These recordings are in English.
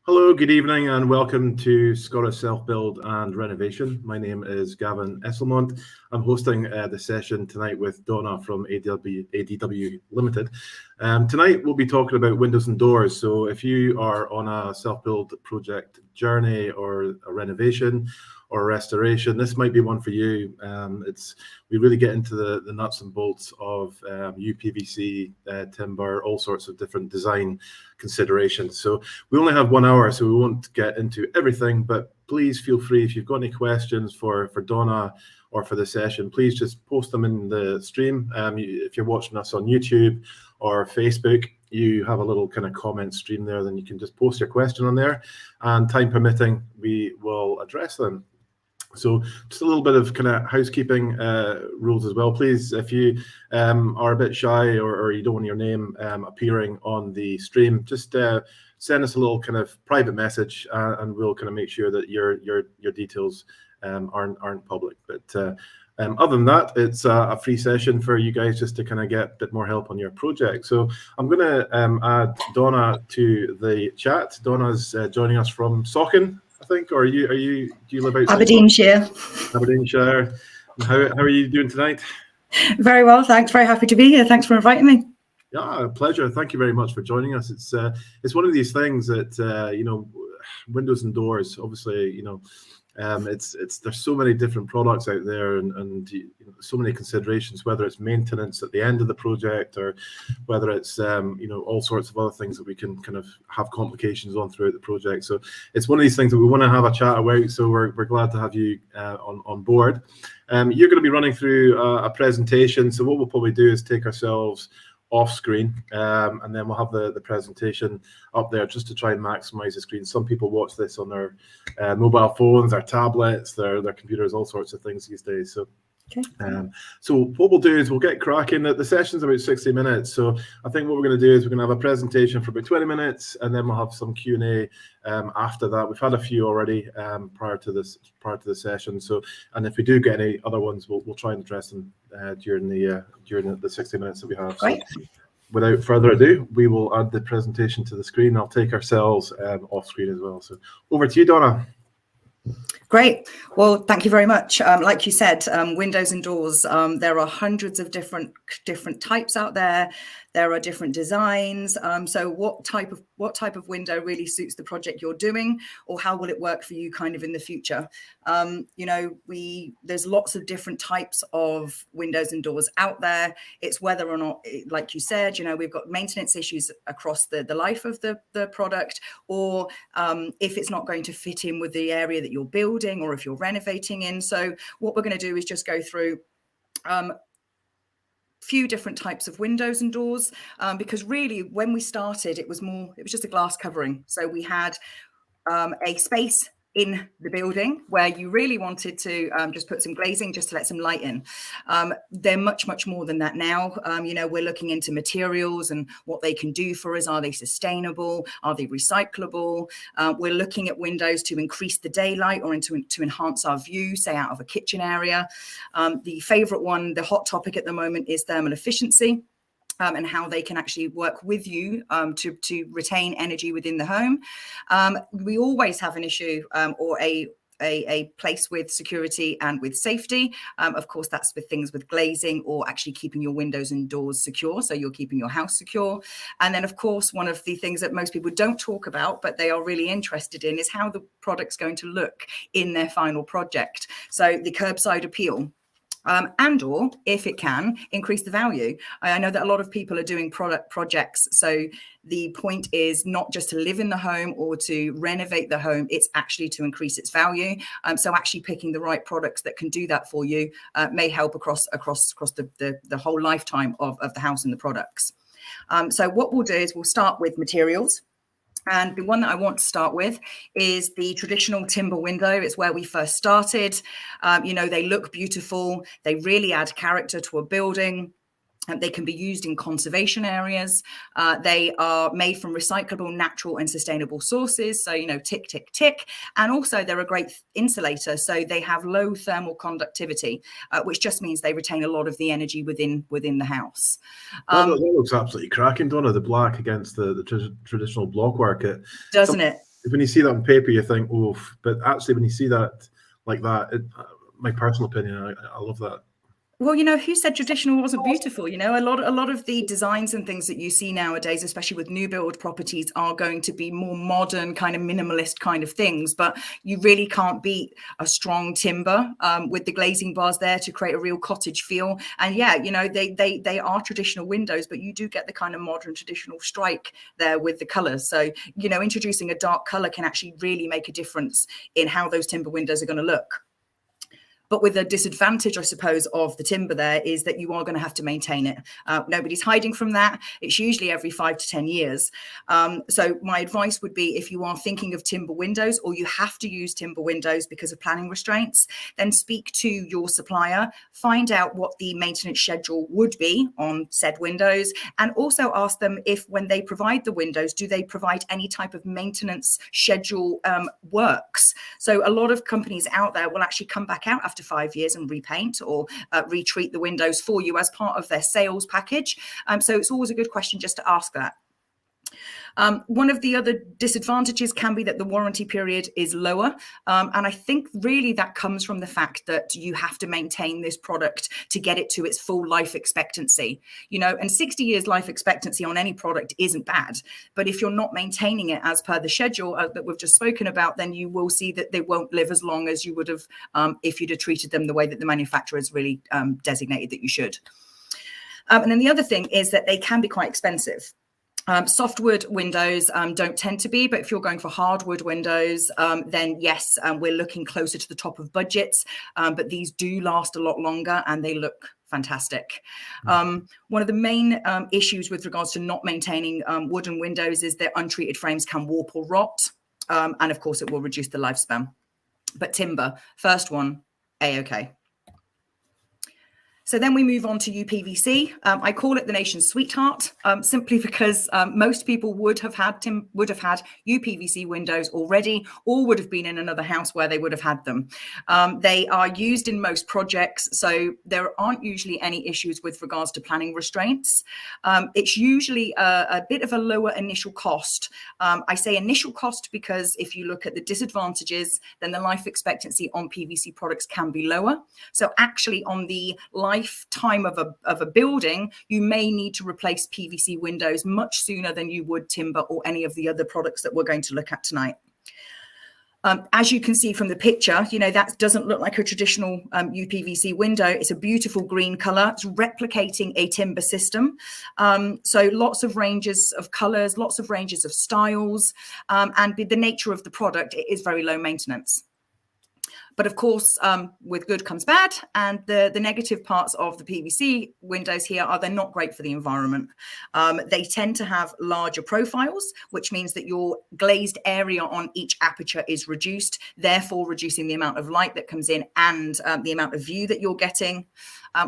Hello, good evening, and welcome to Scottish Self-Build and Renovation. My name is Gavin Esselmont. I'm hosting the session tonight with Donna from ADW Limited. Tonight we'll be talking about windows and doors. So if you are on a self-build project journey or a renovation or a restoration, this might be one for you. We really get into the nuts and bolts of UPVC, timber, all sorts of different design considerations. So we only have 1 hour, so we won't get into everything, but please feel free if you've got any questions for Donna or for the session, please just post them in the stream. If you're watching us on YouTube or Facebook, you have a little kind of comment stream there, then you can just post your question on there, and time permitting, we will address them. So just a little bit of kind of housekeeping rules as well. Please, if you are a bit shy or you don't want your name appearing on the stream, just send us a little kind of private message, and we'll kind of make sure that your details aren't public. But other than that, it's a free session for you guys just to kind of get a bit more help on your project. So I'm going to add Donna to the chat. Donna's joining us from Saucon, I think, or do you live outside Aberdeenshire? Aberdeenshire. How are you doing tonight? Very well, thanks. Very happy to be here. Thanks for inviting me. Yeah, a pleasure. Thank you very much for joining us. It's one of these things that windows and doors. Obviously, there's so many different products out there, and so many considerations, whether it's maintenance at the end of the project or whether it's all sorts of other things that we can kind of have complications on throughout the project. So it's one of these things that we want to have a chat about, so we're glad to have you on board. You're going to be running through a presentation, so what we'll probably do is take ourselves off screen, and then we'll have the presentation up there just to try and maximize the screen. Some people watch this on their mobile phones, their tablets, their computers, all sorts of things these days. So okay. So what we'll do is we'll get cracking. The session's about 60 minutes, so I think what we're going to do is we're going to have a presentation for about 20 minutes, and then we'll have some Q&A after that. We've had a few already prior to the session. So, and if we do get any other ones, we'll try and address them during the 60 minutes that we have. Great. So, without further ado, we will add the presentation to the screen. I'll take ourselves off screen as well. So over to you, Donna. Great. Well, thank you very much. Like you said, windows and doors, there are hundreds of different types out there. There are different designs. So what type of window really suits the project you're doing, or how will it work for you kind of in the future? There's lots of different types of windows and doors out there. It's whether or not, like you said, we've got maintenance issues across the life of the product, or if it's not going to fit in with the area that you're building, or if you're renovating in. So what we're going to do is just go through few different types of windows and doors, because really when we started, it was just a glass covering. So we had a space in the building where you really wanted to just put some glazing just to let some light in. They're much more than that now. We're looking into materials and what they can do for us. Are they sustainable? Are they recyclable? We're looking at windows to increase the daylight or to enhance our view, say out of a kitchen area. The favorite one, the hot topic at the moment, is thermal efficiency. And how they can actually work with you to retain energy within the home. We always have an issue or a place with security and with safety. Of course, that's with things with glazing or actually keeping your windows and doors secure. So you're keeping your house secure. And then, of course, one of the things that most people don't talk about, but they are really interested in, is how the product's going to look in their final project. So the curbside appeal. And or, if it can, increase the value. I know that a lot of people are doing product projects. So the point is not just to live in the home or to renovate the home, it's actually to increase its value. So actually picking the right products that can do that for you may help across the whole lifetime of the house and the products. So what we'll do is we'll start with materials. And the one that I want to start with is the traditional timber window. It's where we first started. They look beautiful. They really add character to a building. They can be used in conservation areas. They are made from recyclable, natural and sustainable sources. So, tick, tick, tick. And also they're a great insulator. So they have low thermal conductivity, which just means they retain a lot of the energy within the house. That looks absolutely cracking, Donna, the black against the traditional block work. Doesn't it? when you see that on paper, you think, oh, but actually when you see that like that, my personal opinion, I love that. Well, who said traditional wasn't beautiful? A lot of the designs and things that you see nowadays, especially with new build properties, are going to be more modern, kind of minimalist kind of things. But you really can't beat a strong timber with the glazing bars there to create a real cottage feel. And yeah, they are traditional windows, but you do get the kind of modern traditional strike there with the colors. So, introducing a dark color can actually really make a difference in how those timber windows are going to look. But with the disadvantage, I suppose, of the timber there is that you are going to have to maintain it. Nobody's hiding from that. It's usually every 5 to 10 years. So my advice would be, if you are thinking of timber windows, or you have to use timber windows because of planning restraints, then speak to your supplier, find out what the maintenance schedule would be on said windows, and also ask them if, when they provide the windows, do they provide any type of maintenance schedule works. So a lot of companies out there will actually come back out after 5 years and repaint or retreat the windows for you as part of their sales package. So it's always a good question just to ask that. One of the other disadvantages can be that the warranty period is lower. And I think really that comes from the fact that you have to maintain this product to get it to its full life expectancy, and 60 years life expectancy on any product isn't bad. But if you're not maintaining it as per the schedule that we've just spoken about, then you will see that they won't live as long as you would have if you'd have treated them the way that the manufacturer has really designated that you should. And then the other thing is that they can be quite expensive. Softwood windows don't tend to be, but if you're going for hardwood windows, then yes, we're looking closer to the top of budgets, but these do last a lot longer and they look fantastic. One of the main issues with regards to not maintaining wooden windows is that untreated frames can warp or rot, and of course it will reduce the lifespan. But timber, first one, A-okay. So then we move on to UPVC. I call it the nation's sweetheart, simply because most people would have had UPVC windows already, or would have been in another house where they would have had them. They are used in most projects, so there aren't usually any issues with regards to planning restraints. It's usually a bit of a lower initial cost. I say initial cost because if you look at the disadvantages, then the life expectancy on PVC products can be lower. So actually on the lifetime of a building, you may need to replace PVC windows much sooner than you would timber or any of the other products that we're going to look at tonight. As you can see from the picture, that doesn't look like a traditional UPVC window. It's a beautiful green color. It's replicating a timber system. So lots of ranges of colors, lots of ranges of styles, and the nature of the product, it is very low maintenance. But of course, with good comes bad. And the negative parts of the PVC windows here are they're not great for the environment. They tend to have larger profiles, which means that your glazed area on each aperture is reduced, therefore reducing the amount of light that comes in and the amount of view that you're getting.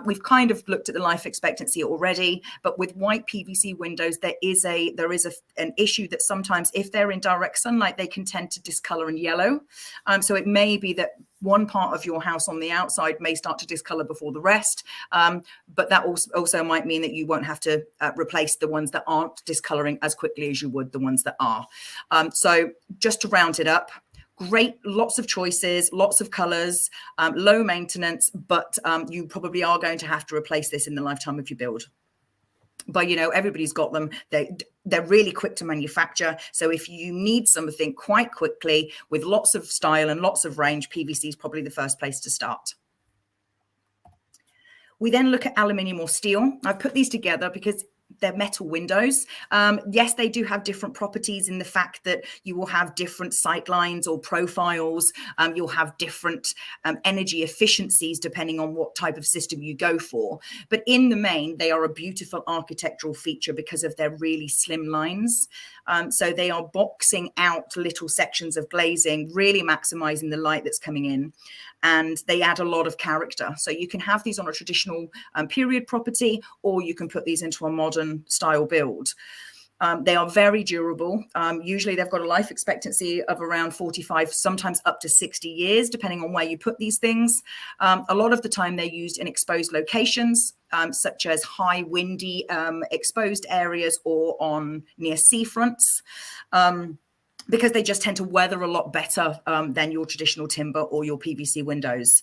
We've kind of looked at the life expectancy already, but with white PVC windows, there is an issue that sometimes if they're in direct sunlight, they can tend to discolor and yellow. So it may be that one part of your house on the outside may start to discolor before the rest, but that also might mean that you won't have to replace the ones that aren't discoloring as quickly as you would the ones that are. So just to round it up, great, lots of choices, lots of colors, low maintenance, but you probably are going to have to replace this in the lifetime of your build. But everybody's got them. They're really quick to manufacture. So if you need something quite quickly with lots of style and lots of range, PVC is probably the first place to start. We then look at aluminium or steel. I've put these together because they're metal windows. Yes, they do have different properties in the fact that you will have different sight lines or profiles. You'll have different energy efficiencies depending on what type of system you go for. But in the main, they are a beautiful architectural feature because of their really slim lines. So they are boxing out little sections of glazing, really maximizing the light that's coming in. And they add a lot of character. So you can have these on a traditional period property, or you can put these into a modern style build. They are very durable. Usually they've got a life expectancy of around 45, sometimes up to 60 years, depending on where you put these things. A lot of the time they're used in exposed locations, such as high windy exposed areas or on near seafronts. because they just tend to weather a lot better than your traditional timber or your PVC windows.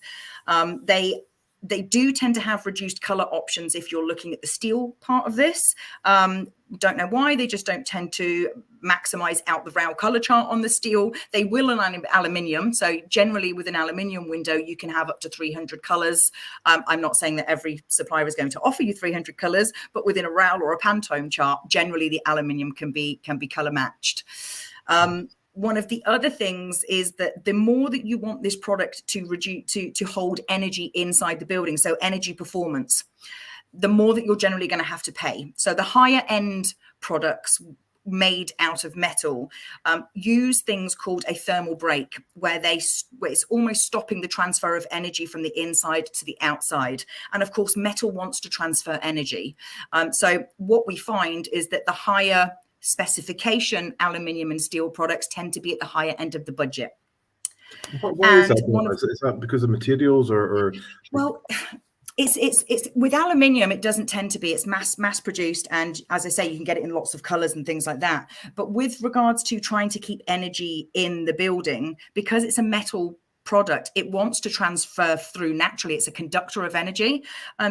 They do tend to have reduced color options if you're looking at the steel part of this. Don't know why, they just don't tend to maximize out the rail color chart on the steel. They will on aluminium. So generally with an aluminium window, you can have up to 300 colors. I'm not saying that every supplier is going to offer you 300 colors, but within a rail or a Pantone chart, generally the aluminium can be color matched. One of the other things is that the more that you want this product to reduce, to hold energy inside the building, so energy performance, the more that you're generally going to have to pay. So the higher end products made out of metal use things called a thermal break, where it's almost stopping the transfer of energy from the inside to the outside. And of course, metal wants to transfer energy. So what we find is that the higher specification aluminium and steel products tend to be at the higher end of the budget. Why is that? Is that because of materials or? Well, it's with aluminium, it doesn't tend to be. It's mass produced, and as I say, you can get it in lots of colors and things like that. But with regards to trying to keep energy in the building, because it's a metal product, it wants to transfer through naturally. It's a conductor of energy.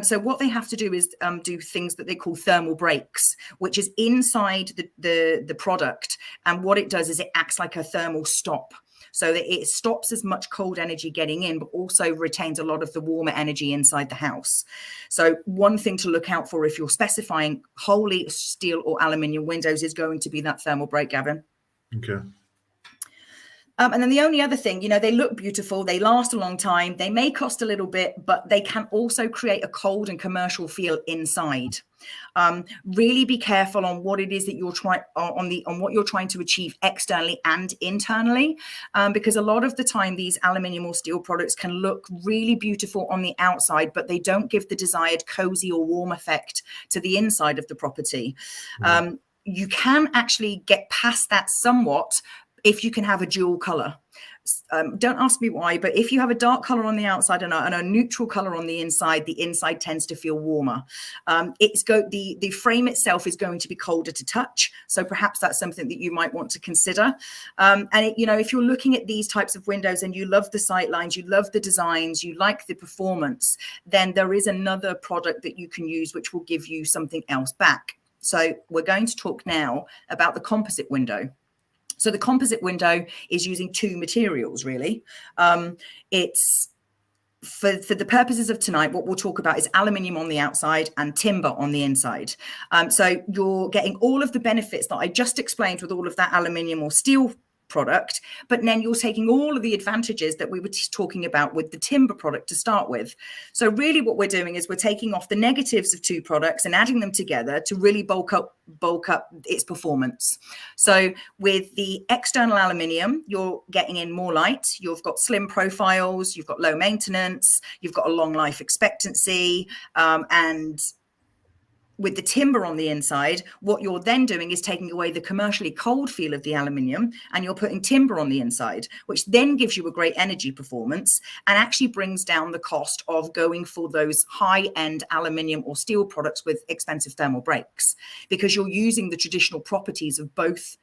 So what they have to do is do things that they call thermal breaks, which is inside the product. And what it does is it acts like a thermal stop, so that it stops as much cold energy getting in, but also retains a lot of the warmer energy inside the house. So one thing to look out for if you're specifying wholly steel or aluminium windows is going to be that thermal break, Gavin. Okay. And then the only other thing, they look beautiful, they last a long time, they may cost a little bit, but they can also create a cold and commercial feel inside. Really be careful on what it is that you're trying on what you're trying to achieve externally and internally, because a lot of the time these aluminium or steel products can look really beautiful on the outside, but they don't give the desired cozy or warm effect to the inside of the property. You can actually get past that somewhat if you can have a dual color. Don't ask me why, but if you have a dark color on the outside and a neutral color on the inside tends to feel warmer. The frame itself is going to be colder to touch, so perhaps that's something that you might want to consider. If you're looking at these types of windows and you love the sight lines, you love the designs, you like the performance, then there is another product that you can use which will give you something else back. So we're going to talk now about the composite window. So the composite window is using two materials, really. It's for the purposes of tonight, what we'll talk about is aluminium on the outside and timber on the inside. So you're getting all of the benefits that I just explained with all of that aluminium or steel product, but then you're taking all of the advantages that we were talking about with the timber product to start with. So really what we're doing is we're taking off the negatives of two products and adding them together to really bulk up its performance. So with the external aluminium, you're getting in more light, you've got slim profiles, you've got low maintenance, you've got a long life expectancy, and with the timber on the inside, what you're then doing is taking away the commercially cold feel of the aluminium, and you're putting timber on the inside, which then gives you a great energy performance and actually brings down the cost of going for those high-end aluminium or steel products with expensive thermal breaks, because you're using the traditional properties of both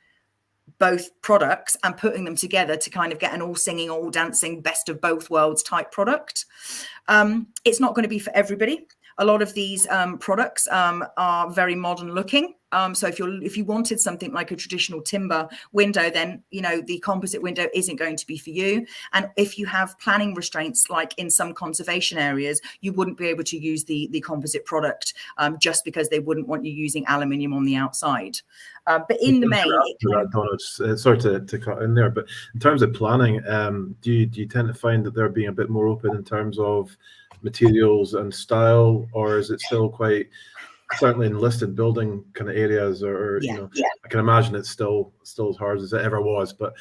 products and putting them together to kind of get an all singing, all dancing, best of both worlds type product. It's not going to be for everybody. A lot of these products are very modern looking. So if you wanted something like a traditional timber window, then the composite window isn't going to be for you. And if you have planning restraints, like in some conservation areas, you wouldn't be able to use the composite product just because they wouldn't want you using aluminium on the outside. But in the main, Donna, sorry to cut in there, but in terms of planning, do you tend to find that they're being a bit more open in terms of materials and style, or is it still quite, certainly in listed building kind of areas, or I can imagine it's still as hard as it ever was, but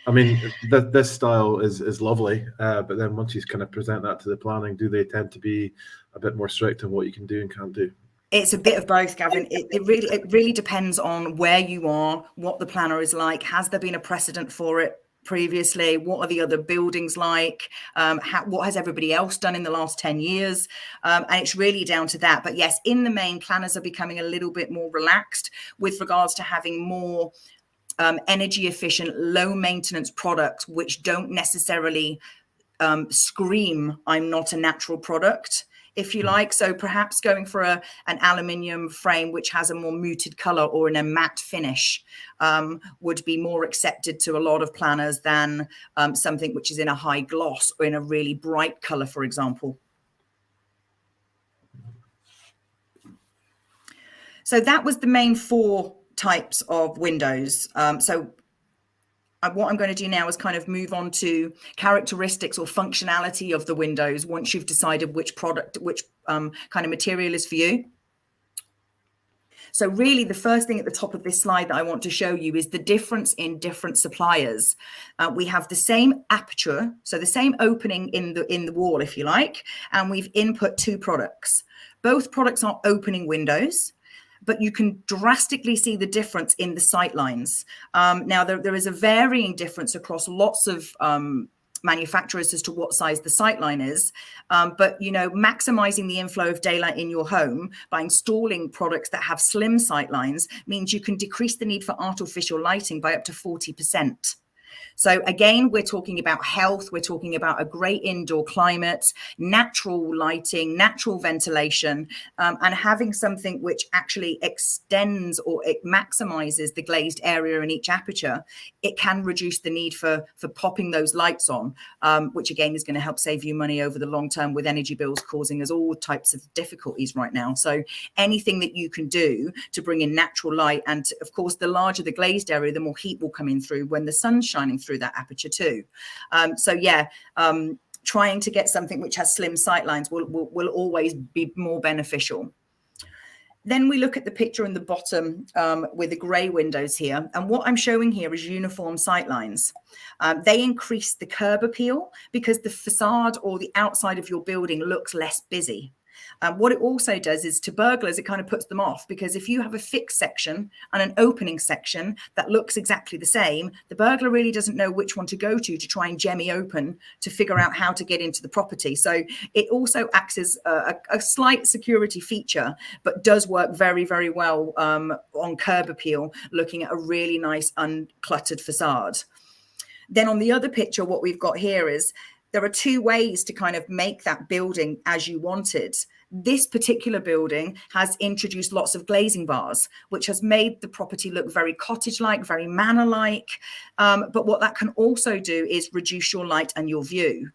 I mean this style is lovely, but then once you kind of present that to the planning, do they tend to be a bit more strict on what you can do and can't do? It's a bit of both, Gavin. It really depends on where you are, what the planner is like. Has there been a precedent for it previously? What are the other buildings like? What has everybody else done in the last 10 years? And it's really down to that. But yes, in the main, planners are becoming a little bit more relaxed with regards to having more energy efficient, low maintenance products, which don't necessarily scream, I'm not a natural product, if you like. So perhaps going for an aluminium frame which has a more muted color or in a matte finish would be more accepted to a lot of planners than something which is in a high gloss or in a really bright color, for example. So that was the main 4 types of windows. What I'm going to do now is kind of move on to characteristics or functionality of the windows once you've decided which product, which kind of material is for you. So really the first thing at the top of this slide that I want to show you is the difference in different suppliers. We have the same aperture, so the same opening in the wall, if you like, and we've input 2 products. Both products are opening windows, but you can drastically see the difference in the sight lines. Now, there is a varying difference across lots of manufacturers as to what size the sight line is. But, you know, maximizing the inflow of daylight in your home by installing products that have slim sight lines means you can decrease the need for artificial lighting by up to 40%. So again, we're talking about health, we're talking about a great indoor climate, natural lighting, natural ventilation, and having something which actually extends or it maximizes the glazed area in each aperture. It can reduce the need for popping those lights on, which again is going to help save you money over the long term with energy bills causing us all types of difficulties right now. So anything that you can do to bring in natural light, and of course, the larger the glazed area, the more heat will come in through when the sun's shining through that aperture too. Trying to get something which has slim sight lines will always be more beneficial. Then we look at the picture in the bottom with the grey windows here. And what I'm showing here is uniform sight lines. They increase the curb appeal because the facade or the outside of your building looks less busy. What it also does is to burglars, it kind of puts them off, because if you have a fixed section and an opening section that looks exactly the same, the burglar really doesn't know which one to go to try and jemmy open to figure out how to get into the property. So it also acts as a slight security feature, but does work very, very well on curb appeal, looking at a really nice uncluttered facade. Then on the other picture, what we've got here is there are 2 ways to kind of make that building as you wanted. This particular building has introduced lots of glazing bars, which has made the property look very cottage-like, very manor-like. But what that can also do is reduce your light and your view.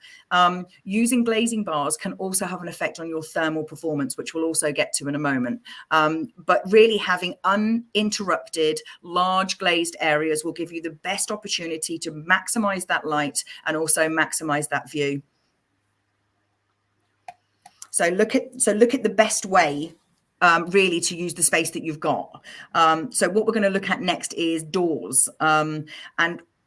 Using glazing bars can also have an effect on your thermal performance, which we'll also get to in a moment. But really having uninterrupted, large glazed areas will give you the best opportunity to maximize that light and also maximize that view. So look at the best way really to use the space that you've got. So what we're going to look at next is doors. And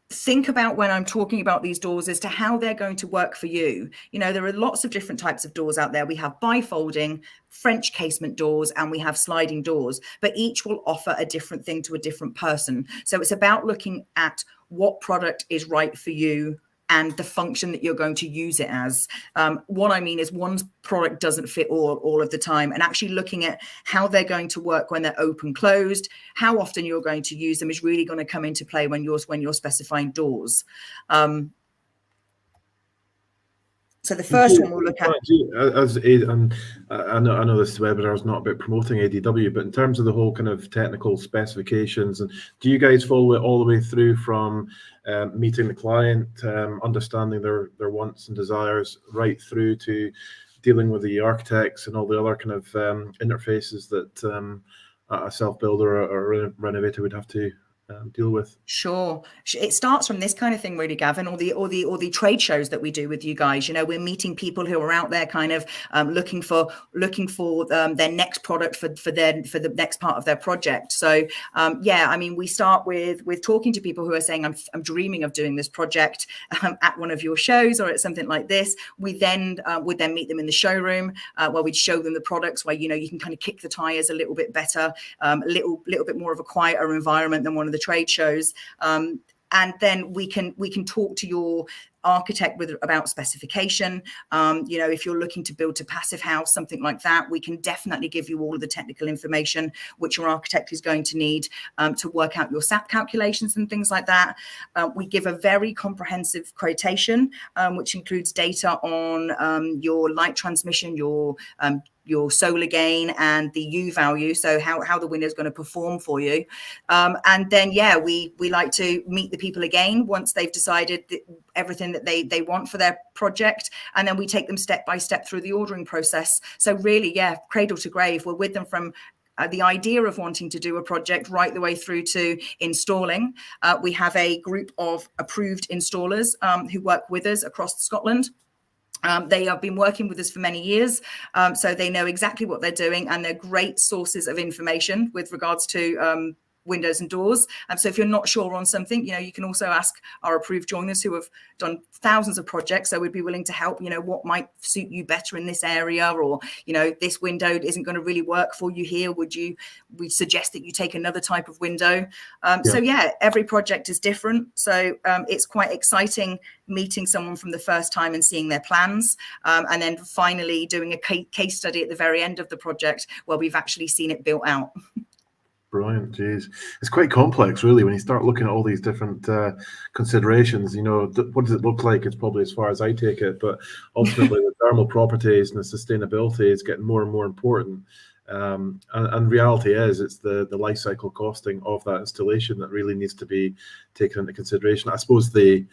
think about, when I'm talking about these doors, as to how they're going to work for you. You know, there are lots of different types of doors out there. We have bifolding, French casement doors, and we have sliding doors, but each will offer a different thing to a different person. So it's about looking at what product is right for you and the function that you're going to use it as. What I mean is one product doesn't fit all of the time, and actually looking at how they're going to work when they're open, closed, how often you're going to use them is really going to come into play when you're specifying doors. So the first one we'll look at. I know this webinar is not about promoting ADW, but in terms of the whole kind of technical specifications, and do you guys follow it all the way through from meeting the client, understanding their wants and desires, right through to dealing with the architects and all the other kind of interfaces that a self-builder or a renovator would have to deal with? Sure. It starts from this kind of thing, really, Gavin, or the trade shows that we do with you guys. You know, we're meeting people who are out there kind of looking for their next product for the next part of their project. So yeah, I mean, we start with talking to people who are saying, I'm dreaming of doing this project at one of your shows or at something like this. We then would then meet them in the showroom where we'd show them the products, where, you know, you can kind of kick the tires a little bit better, a little bit more of a quieter environment than one of the trade shows. And then we can talk to your architect about specification. If you're looking to build a passive house, something like that, we can definitely give you all of the technical information which your architect is going to need to work out your SAP calculations and things like that. We give a very comprehensive quotation, which includes data on your light transmission, your solar gain, and the U value, so how the window is going to perform for you. And then we like to meet the people again once they've decided everything that they want for their project, and then we take them step by step through the ordering process. So really, cradle to grave, we're with them from the idea of wanting to do a project right the way through to installing. We have a group of approved installers who work with us across Scotland. They have been working with us for many years, so they know exactly what they're doing, and they're great sources of information with regards to windows and doors. So if you're not sure on something, you can also ask our approved joiners who have done thousands of projects. So we'd be willing to help, what might suit you better in this area, or, this window isn't going to really work for you here. We suggest that you take another type of window. So every project is different. So it's quite exciting meeting someone from the first time and seeing their plans, and then finally doing a case study at the very end of the project where we've actually seen it built out. Brilliant, geez. It's quite complex, really, when you start looking at all these different considerations. What does it look like? It's probably as far as I take it, but ultimately the thermal properties and the sustainability is getting more and more important. And reality is, it's the life cycle costing of that installation that really needs to be taken into consideration. I suppose the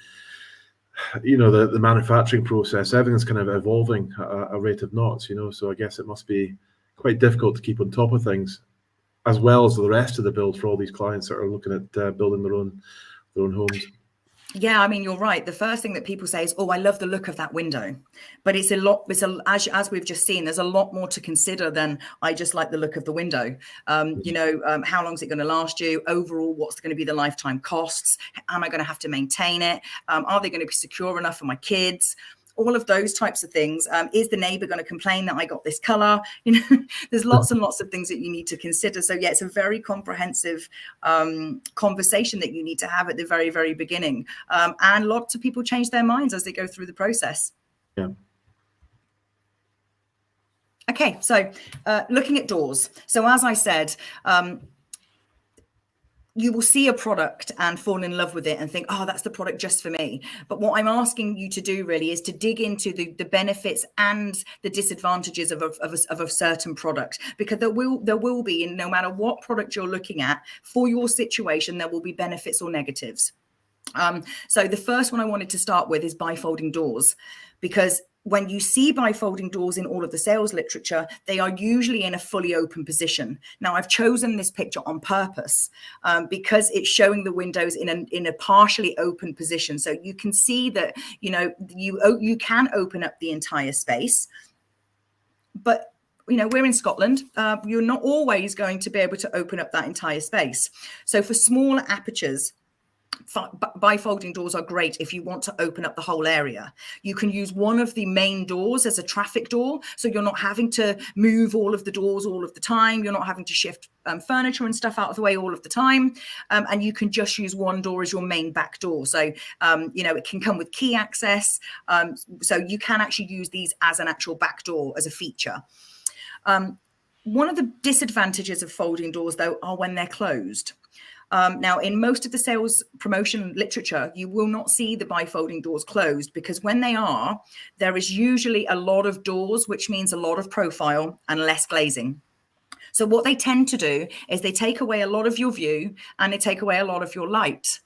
manufacturing process, everything's kind of evolving at a rate of knots, so I guess it must be quite difficult to keep on top of things, as well as the rest of the build for all these clients that are looking at building their own homes. Yeah, I mean, you're right. The first thing that people say is, "Oh, I love the look of that window," but as we've just seen, there's a lot more to consider than I just like the look of the window. How long is it going to last you? Overall, what's going to be the lifetime costs? Am I going to have to maintain it? Are they going to be secure enough for my kids? All of those types of things. Is the neighbor going to complain that I got this color? There's lots and lots of things that you need to consider. So it's a very comprehensive conversation that you need to have at the very, very beginning. And lots of people change their minds as they go through the process. Yeah. Okay, so looking at doors. So as I said, you will see a product and fall in love with it and think, oh, that's the product just for me. But what I'm asking you to do really is to dig into the benefits and the disadvantages of a certain product, because there will be, and no matter what product you're looking at for your situation, there will be benefits or negatives. So the first one I wanted to start with is bifolding doors, because when you see bifolding doors in all of the sales literature, they are usually in a fully open position. Now, I've chosen this picture on purpose because it's showing the windows in a partially open position. So you can see that, you can open up the entire space, but we're in Scotland. You're not always going to be able to open up that entire space. So for smaller apertures, bifolding doors are great if you want to open up the whole area. You can use one of the main doors as a traffic door, so you're not having to move all of the doors all of the time. You're not having to shift furniture and stuff out of the way all of the time, and you can just use one door as your main back door. So it can come with key access, so you can actually use these as an actual back door as a feature. One of the disadvantages of folding doors, though, are when they're closed. Now, in most of the sales promotion literature, you will not see the bifolding doors closed, because when they are, there is usually a lot of doors, which means a lot of profile and less glazing. So what they tend to do is they take away a lot of your view and they take away a lot of your light.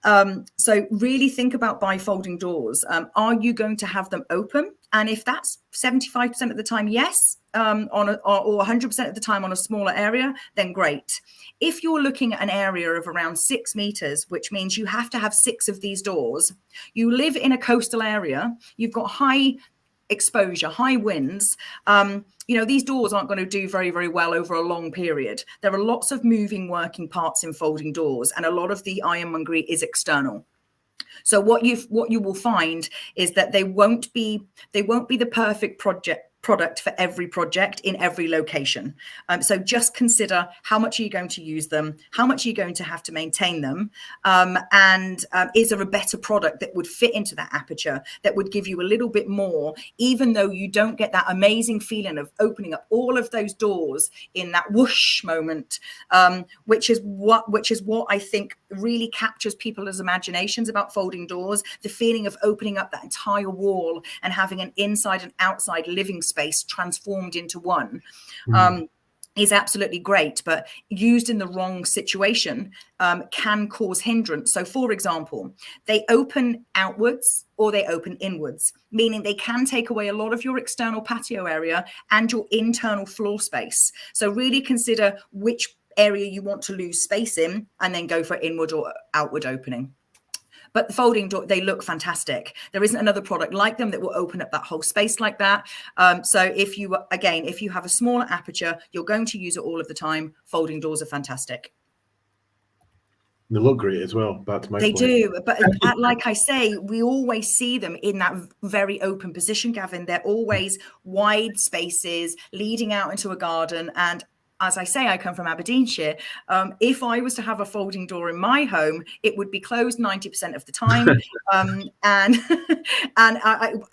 So really think about bifolding doors. Are you going to have them open? And if that's 75% of the time, yes, or 100% of the time on a smaller area, then great. If you're looking at an area of around 6 meters, which means you have to have 6 of these doors, you live in a coastal area, you've got high exposure, high winds, these doors aren't going to do very, very well over a long period. There are lots of moving working parts in folding doors, and a lot of the ironmongery is external. So what you will find is that they won't be the perfect project product for every project in every location. So just consider how much are you going to use them, how much are you going to have to maintain them, and is there a better product that would fit into that aperture that would give you a little bit more, even though you don't get that amazing feeling of opening up all of those doors in that whoosh moment, which is what I think really captures people's imaginations about folding doors. The feeling of opening up that entire wall and having an inside and outside living space transformed into one. Is absolutely great, but used in the wrong situation can cause hindrance. So for example, they open outwards or they open inwards, meaning they can take away a lot of your external patio area and your internal floor space. So really consider which area you want to lose space in and then go for inward or outward opening. But the folding door, they look fantastic. There isn't another product like them that will open up that whole space like that. So if you have a smaller aperture, you're going to use it all of the time. Folding doors are fantastic. They look great as well. Back to my They point. do, but like I say, we always see them in that very open position, Gavin. They're always wide spaces leading out into a garden. And as I say, I come from Aberdeenshire. If I was to have a folding door in my home, it would be closed 90% of the time.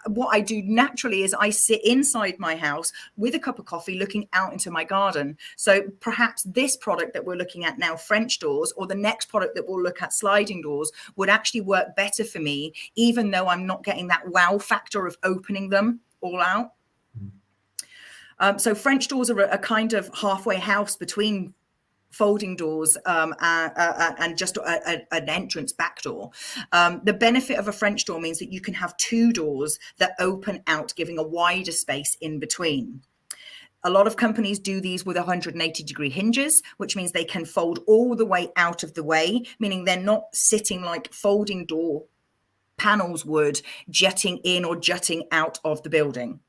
What I do naturally is I sit inside my house with a cup of coffee looking out into my garden. So perhaps this product that we're looking at now, French doors, or the next product that we'll look at, sliding doors, would actually work better for me, even though I'm not getting that wow factor of opening them all out. So French doors are a kind of halfway house between folding doors and just an entrance back door. The benefit of a French door means that you can have two doors that open out, giving a wider space in between. A lot of companies do these with 180-degree hinges, which means they can fold all the way out of the way, meaning they're not sitting like folding door panels would, jetting in or jutting out of the building.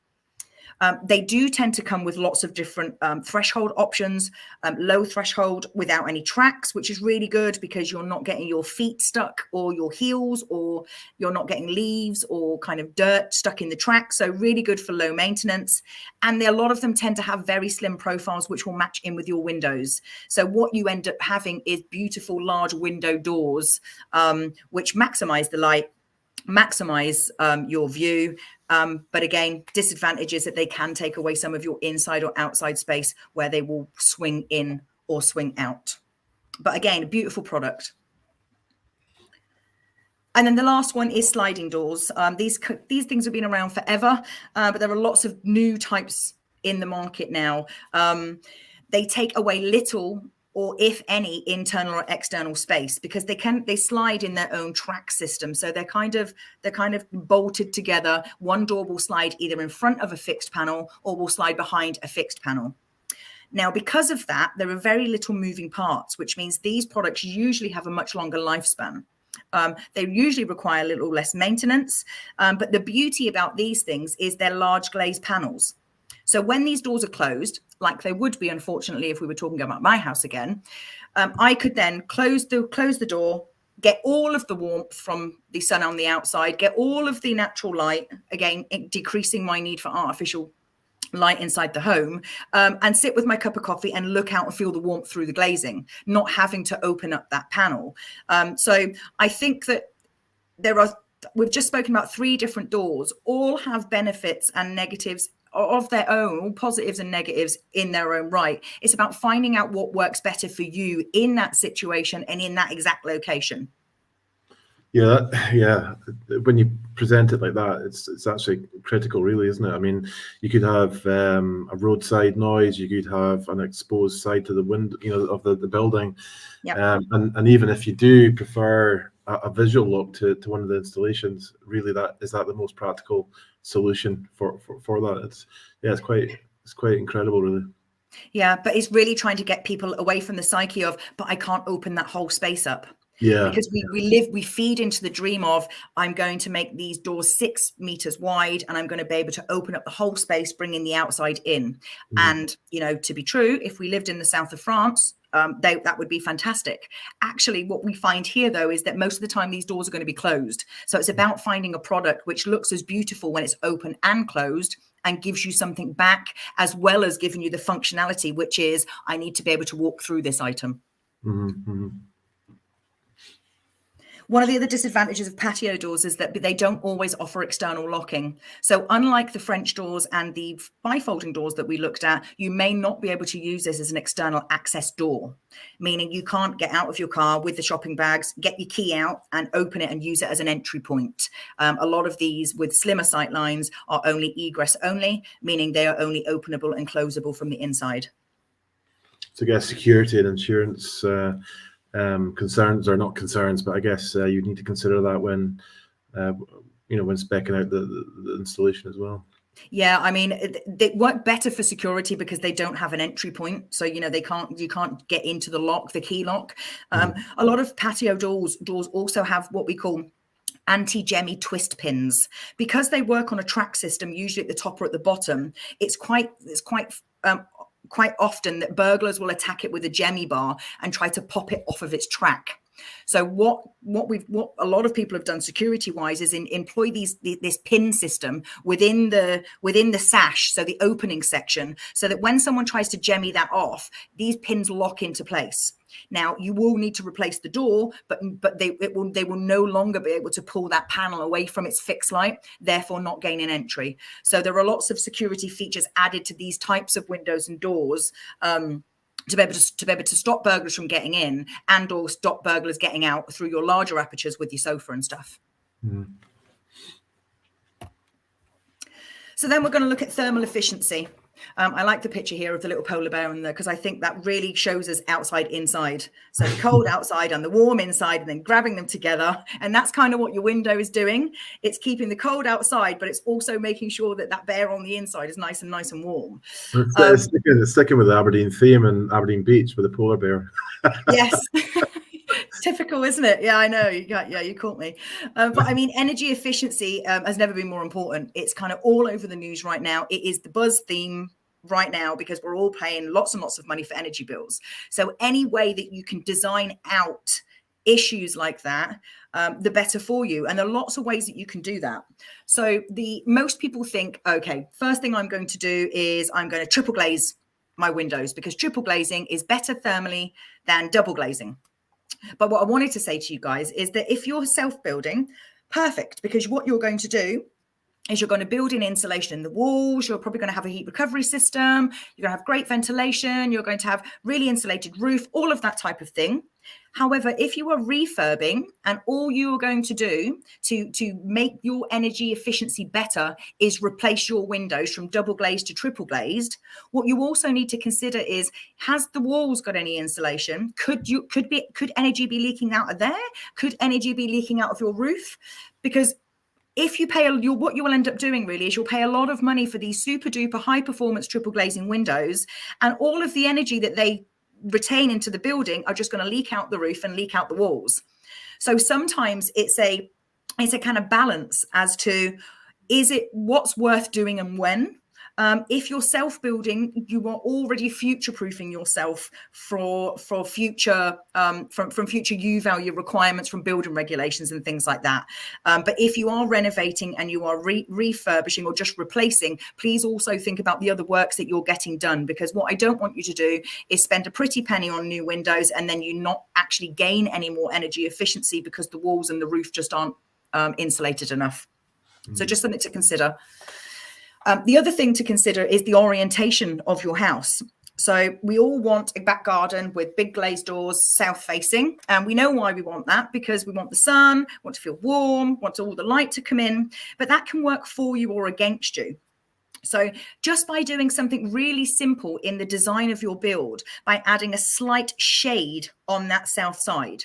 They do tend to come with lots of different threshold options, low threshold without any tracks, which is really good because you're not getting your feet stuck or your heels, or you're not getting leaves or kind of dirt stuck in the track. So really good for low maintenance. And a lot of them tend to have very slim profiles, which will match in with your windows. So what you end up having is beautiful large window doors, which maximize the light, maximize your view. But again, disadvantage is that they can take away some of your inside or outside space where they will swing in or swing out. But again, a beautiful product. And then the last one is sliding doors. These things have been around forever, but there are lots of new types in the market now. They take away little or if any internal or external space, because they slide in their own track system. So they're kind of bolted together. One door will slide either in front of a fixed panel or will slide behind a fixed panel. Now, because of that, there are very little moving parts, which means these products usually have a much longer lifespan. They usually require a little less maintenance. But the beauty about these things is they're large glazed panels. So when these doors are closed, like they would be, unfortunately, if we were talking about my house again, I could then close the door, get all of the warmth from the sun on the outside, get all of the natural light, again, decreasing my need for artificial light inside the home, and sit with my cup of coffee and look out and feel the warmth through the glazing, not having to open up that panel. So I think that we've just spoken about 3 different doors, all have benefits and negatives of their own, all positives and negatives in their own right. It's about finding out what works better for you in that situation and in that exact location. Yeah. When you present it like that, it's actually critical, really, isn't it? I mean, you could have a roadside noise, you could have an exposed side to the window, of the building. Yep. And even if you do prefer a visual look to one of the installations, really, is that the most practical solution for that? It's quite incredible, really. Yeah, but it's really trying to get people away from the psyche of, but I can't open that whole space up. Yeah, because we feed into the dream of, I'm going to make these doors 6 meters wide and I'm going to be able to open up the whole space, bringing the outside in. And, to be true, if we lived in the south of France, that would be fantastic. Actually, what we find here, though, is that most of the time these doors are going to be closed. So it's about finding a product which looks as beautiful when it's open and closed and gives you something back, as well as giving you the functionality, which is, I need to be able to walk through this item. Mm-hmm. One of the other disadvantages of patio doors is that they don't always offer external locking. So unlike the French doors and the bifolding doors that we looked at, you may not be able to use this as an external access door, meaning you can't get out of your car with the shopping bags, get your key out and open it and use it as an entry point. A lot of these with slimmer sight lines are only egress only, meaning they are only openable and closable from the inside. So I guess security and insurance concerns, or not concerns, but I guess you need to consider that when when specing out the installation as well. Yeah, I mean, they work better for security because they don't have an entry point, so you can't get into the lock, the key lock. A lot of patio doors also have what we call anti-jemmy twist pins, because they work on a track system, usually at the top or at the bottom. It's quite often that burglars will attack it with a jemmy bar and try to pop it off of its track. So what a lot of people have done security wise is employ this pin system within the sash, so the opening section, so that when someone tries to jemmy that off, these pins lock into place. Now you will need to replace the door, but they will no longer be able to pull that panel away from its fixed light, therefore not gaining entry. So there are lots of security features added to these types of windows and doors to be able to stop burglars from getting in, and or stop burglars getting out through your larger apertures with your sofa and stuff. Mm. So then we're going to look at thermal efficiency. I like the picture here of the little polar bear in there, because I think that really shows us outside, inside. So the cold outside and the warm inside, and then grabbing them together. And that's kind of what your window is doing. It's keeping the cold outside, but it's also making sure that that bear on the inside is nice and warm. It's sticking with the Aberdeen theme and Aberdeen Beach with the polar bear. Yes. Typical, isn't it? Yeah, I know. You caught me. But I mean, energy efficiency has never been more important. It's kind of all over the news right now. It is the buzz theme right now because we're all paying lots and lots of money for energy bills. So any way that you can design out issues like that, the better for you. And there are lots of ways that you can do that. So most people think, okay, first thing I'm going to do is I'm going to triple glaze my windows, because triple glazing is better thermally than double glazing. But what I wanted to say to you guys is that if you're self-building, perfect, because what you're going to do is you're going to build in insulation in the walls. You're probably going to have a heat recovery system. You're going to have great ventilation. You're going to have really insulated roof, all of that type of thing. However, if you are refurbing and all you are going to do to make your energy efficiency better is replace your windows from double glazed to triple glazed, what you also need to consider is, has the walls got any insulation? Could energy be leaking out of there? Could energy be leaking out of your roof? Because if you pay, what you will end up doing really is you'll pay a lot of money for these super duper high performance triple glazing windows, and all of the energy that they retain into the building are just going to leak out the roof and leak out the walls. So sometimes it's a kind of balance as to, is it what's worth doing and when? If you're self-building, you are already future-proofing yourself for future from future U-value requirements from building regulations and things like that. But if you are renovating and you are refurbishing or just replacing, please also think about the other works that you're getting done, because what I don't want you to do is spend a pretty penny on new windows and then you not actually gain any more energy efficiency because the walls and the roof just aren't insulated enough. So just something to consider. The other thing to consider is the orientation of your house. So we all want a back garden with big glazed doors, south facing. And we know why we want that, because we want the sun, want to feel warm, want all the light to come in, but that can work for you or against you. So just by doing something really simple in the design of your build, by adding a slight shade on that south side.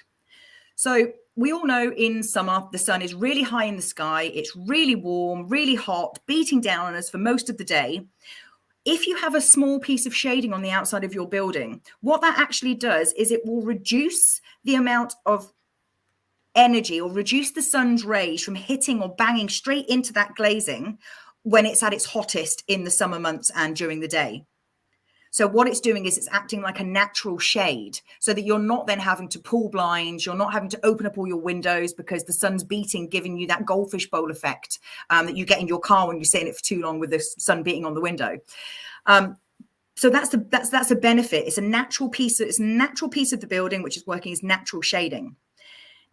So we all know in summer, the sun is really high in the sky. It's really warm, really hot, beating down on us for most of the day. If you have a small piece of shading on the outside of your building, what that actually does is it will reduce the amount of energy or reduce the sun's rays from hitting or banging straight into that glazing when it's at its hottest in the summer months and during the day. So what it's doing is it's acting like a natural shade, so that you're not then having to pull blinds, you're not having to open up all your windows because the sun's beating, giving you that goldfish bowl effect that you get in your car when you sit in it for too long with the sun beating on the window. So that's a benefit. It's a natural piece. It's a natural piece of the building which is working as natural shading.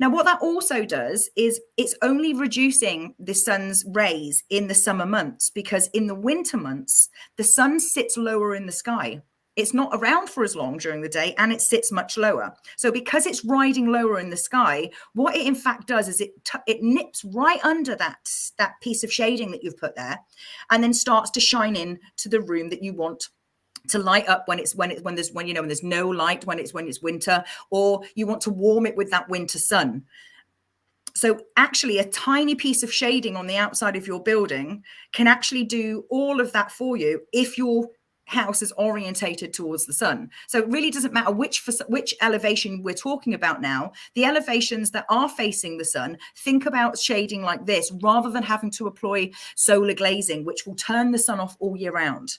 Now, what that also does is it's only reducing the sun's rays in the summer months, because in the winter months, the sun sits lower in the sky. It's not around for as long during the day, and it sits much lower. So because it's riding lower in the sky, what it in fact does is it nips right under that piece of shading that you've put there, and then starts to shine in to the room that you want to light up when there's no light, when it's winter, or you want to warm it with that winter sun. So actually a tiny piece of shading on the outside of your building can actually do all of that for you if your house is orientated towards the sun. So it really doesn't matter which elevation we're talking about now. The elevations that are facing the sun, think about shading like this rather than having to employ solar glazing, which will turn the sun off all year round.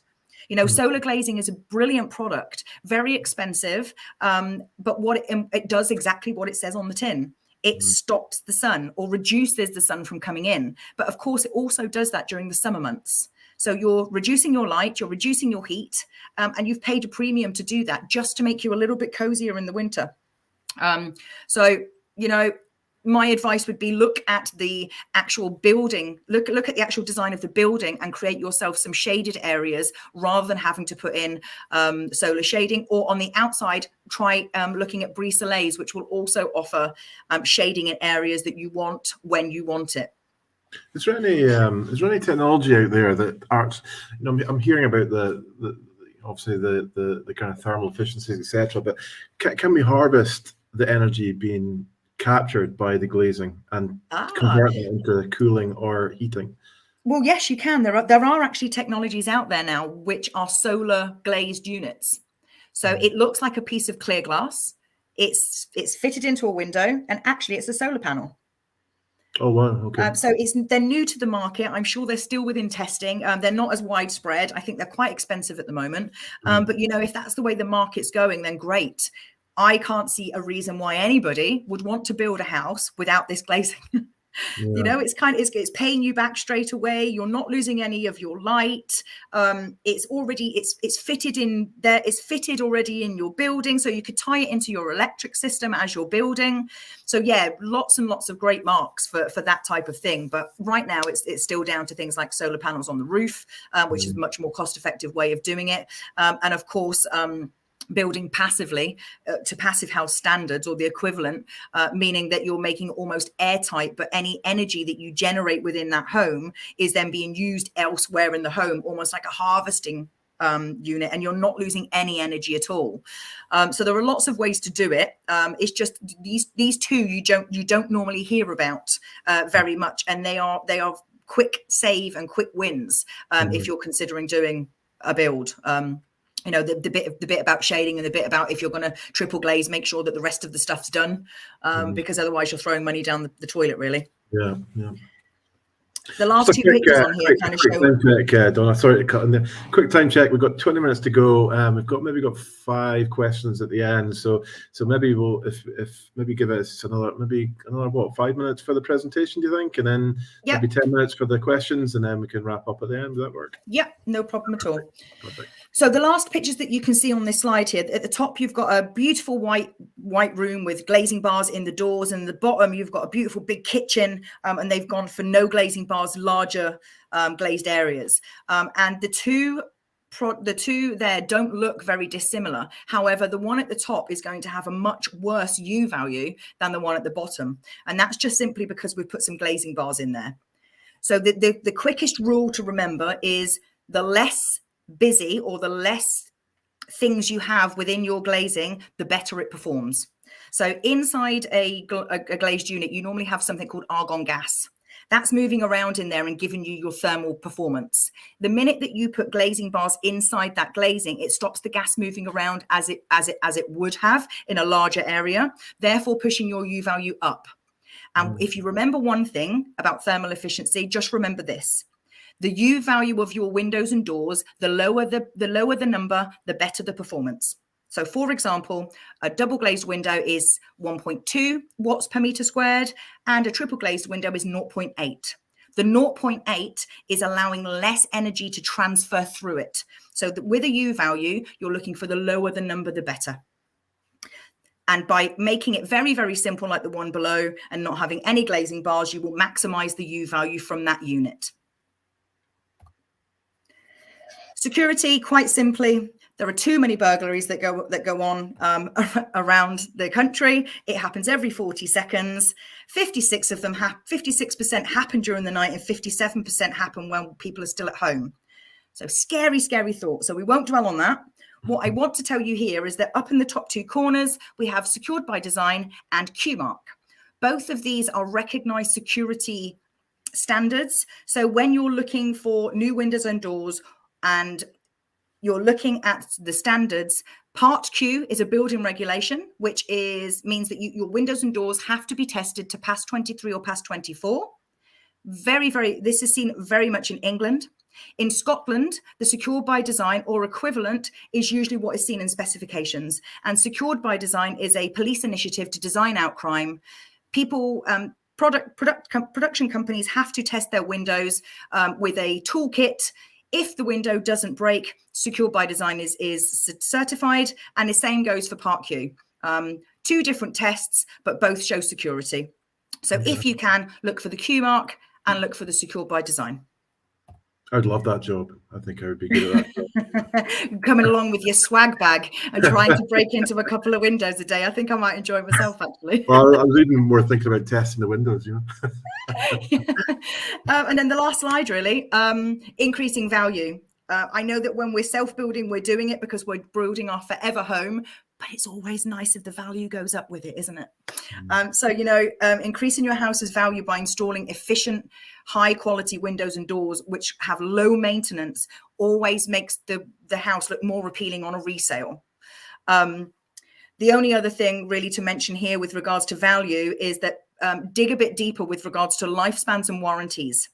Solar glazing is a brilliant product, very expensive, but what it does exactly what it says on the tin. It stops the sun or reduces the sun from coming in. But of course, it also does that during the summer months. So you're reducing your light, you're reducing your heat, and you've paid a premium to do that just to make you a little bit cozier in the winter. My advice would be look at the actual building, look at the actual design of the building and create yourself some shaded areas rather than having to put in solar shading. Or on the outside, try looking at brise-soleils, which will also offer shading in areas that you want when you want it. Is there any technology out there that arts? I'm hearing about obviously the kind of thermal efficiencies, etc. But can we harvest the energy being captured by the glazing and convert it into cooling or heating? Well, yes, you can. There are actually technologies out there now which are solar glazed units. So it looks like a piece of clear glass. It's fitted into a window, and actually it's a solar panel. Oh wow! Okay. So they're new to the market. I'm sure they're still within testing. They're not as widespread. I think they're quite expensive at the moment. But if that's the way the market's going, then great. I can't see a reason why anybody would want to build a house without this glazing. Yeah. It's paying you back straight away. You're not losing any of your light. It's fitted in there. It's fitted already in your building, so you could tie it into your electric system as you're building. So yeah, lots and lots of great marks for that type of thing. But right now, it's still down to things like solar panels on the roof, which is a much more cost-effective way of doing it. And of course, building passively to passive house standards or the equivalent, meaning that you're making almost airtight, but any energy that you generate within that home is then being used elsewhere in the home, almost like a harvesting unit, and you're not losing any energy at all. So there are lots of ways to do it. It's just these two you don't normally hear about very much, and they are quick save and quick wins if you're considering doing a build. The bit about shading and the bit about if you're going to triple glaze, make sure that the rest of the stuff's done, because otherwise you're throwing money down the toilet, really. Yeah. The last two pictures on here kind of show. Time check, Donna. Sorry to cut in there. Quick time check. We've got 20 minutes to go. We've got 5 questions at the end. So maybe we'll if maybe give us another 5 minutes for the presentation, do you think? And then maybe 10 minutes for the questions, and then we can wrap up at the end. Does that work? Yeah, no problem at all. Perfect. So the last pictures that you can see on this slide here, at the top, you've got a beautiful white room with glazing bars in the doors, and at the bottom, you've got a beautiful big kitchen, and they've gone for no glazing bars, larger glazed areas. And the two there don't look very dissimilar. However, the one at the top is going to have a much worse U value than the one at the bottom. And that's just simply because we've put some glazing bars in there. So the quickest rule to remember is the less busy or the less things you have within your glazing, the better it performs. So inside a glazed unit, you normally have something called argon gas. That's moving around in there and giving you your thermal performance. The minute that you put glazing bars inside that glazing, it stops the gas moving around as it would have in a larger area, therefore pushing your U value up. And if you remember one thing about thermal efficiency, just remember this. The U value of your windows and doors, the lower the number, the better the performance. So for example, a double glazed window is 1.2 watts per meter squared, and a triple glazed window is 0.8. The 0.8 is allowing less energy to transfer through it. So with a U value, you're looking for the lower the number, the better. And by making it very, very simple, like the one below, and not having any glazing bars, you will maximize the U value from that unit. Security, quite simply, there are too many burglaries that go on around the country. It happens every 40 seconds. 56% happen during the night, and 57% happen when people are still at home. So scary, scary thought. So we won't dwell on that. What I want to tell you here is that up in the top two corners, we have Secured by Design and QMark. Both of these are recognized security standards. So when you're looking for new windows and doors and you're looking at the standards, Part Q is a building regulation, which means that your windows and doors have to be tested to pass 23 or pass 24. This is seen very much in England. In Scotland, the Secured by Design or equivalent is usually what is seen in specifications. And Secured by Design is a police initiative to design out crime. Production companies have to test their windows with a toolkit. If the window doesn't break, Secured by Design is certified, and the same goes for Part Q. Two different tests, but both show security. So if you can, look for the QMark and look for the Secured by Design. I'd love that job. I think I would be good at that. Coming along with your swag bag and trying to break into a couple of windows a day. I think I might enjoy it myself, actually. Well, I was even more thinking about testing the windows, you know. And then the last slide, really, increasing value. I know that when we're self-building, we're doing it because we're building our forever home, but it's always nice if the value goes up with it, isn't it? So, increasing your house's value by installing efficient, high quality windows and doors, which have low maintenance, always makes the house look more appealing on a resale. The only other thing really to mention here with regards to value is that dig a bit deeper with regards to lifespans and warranties.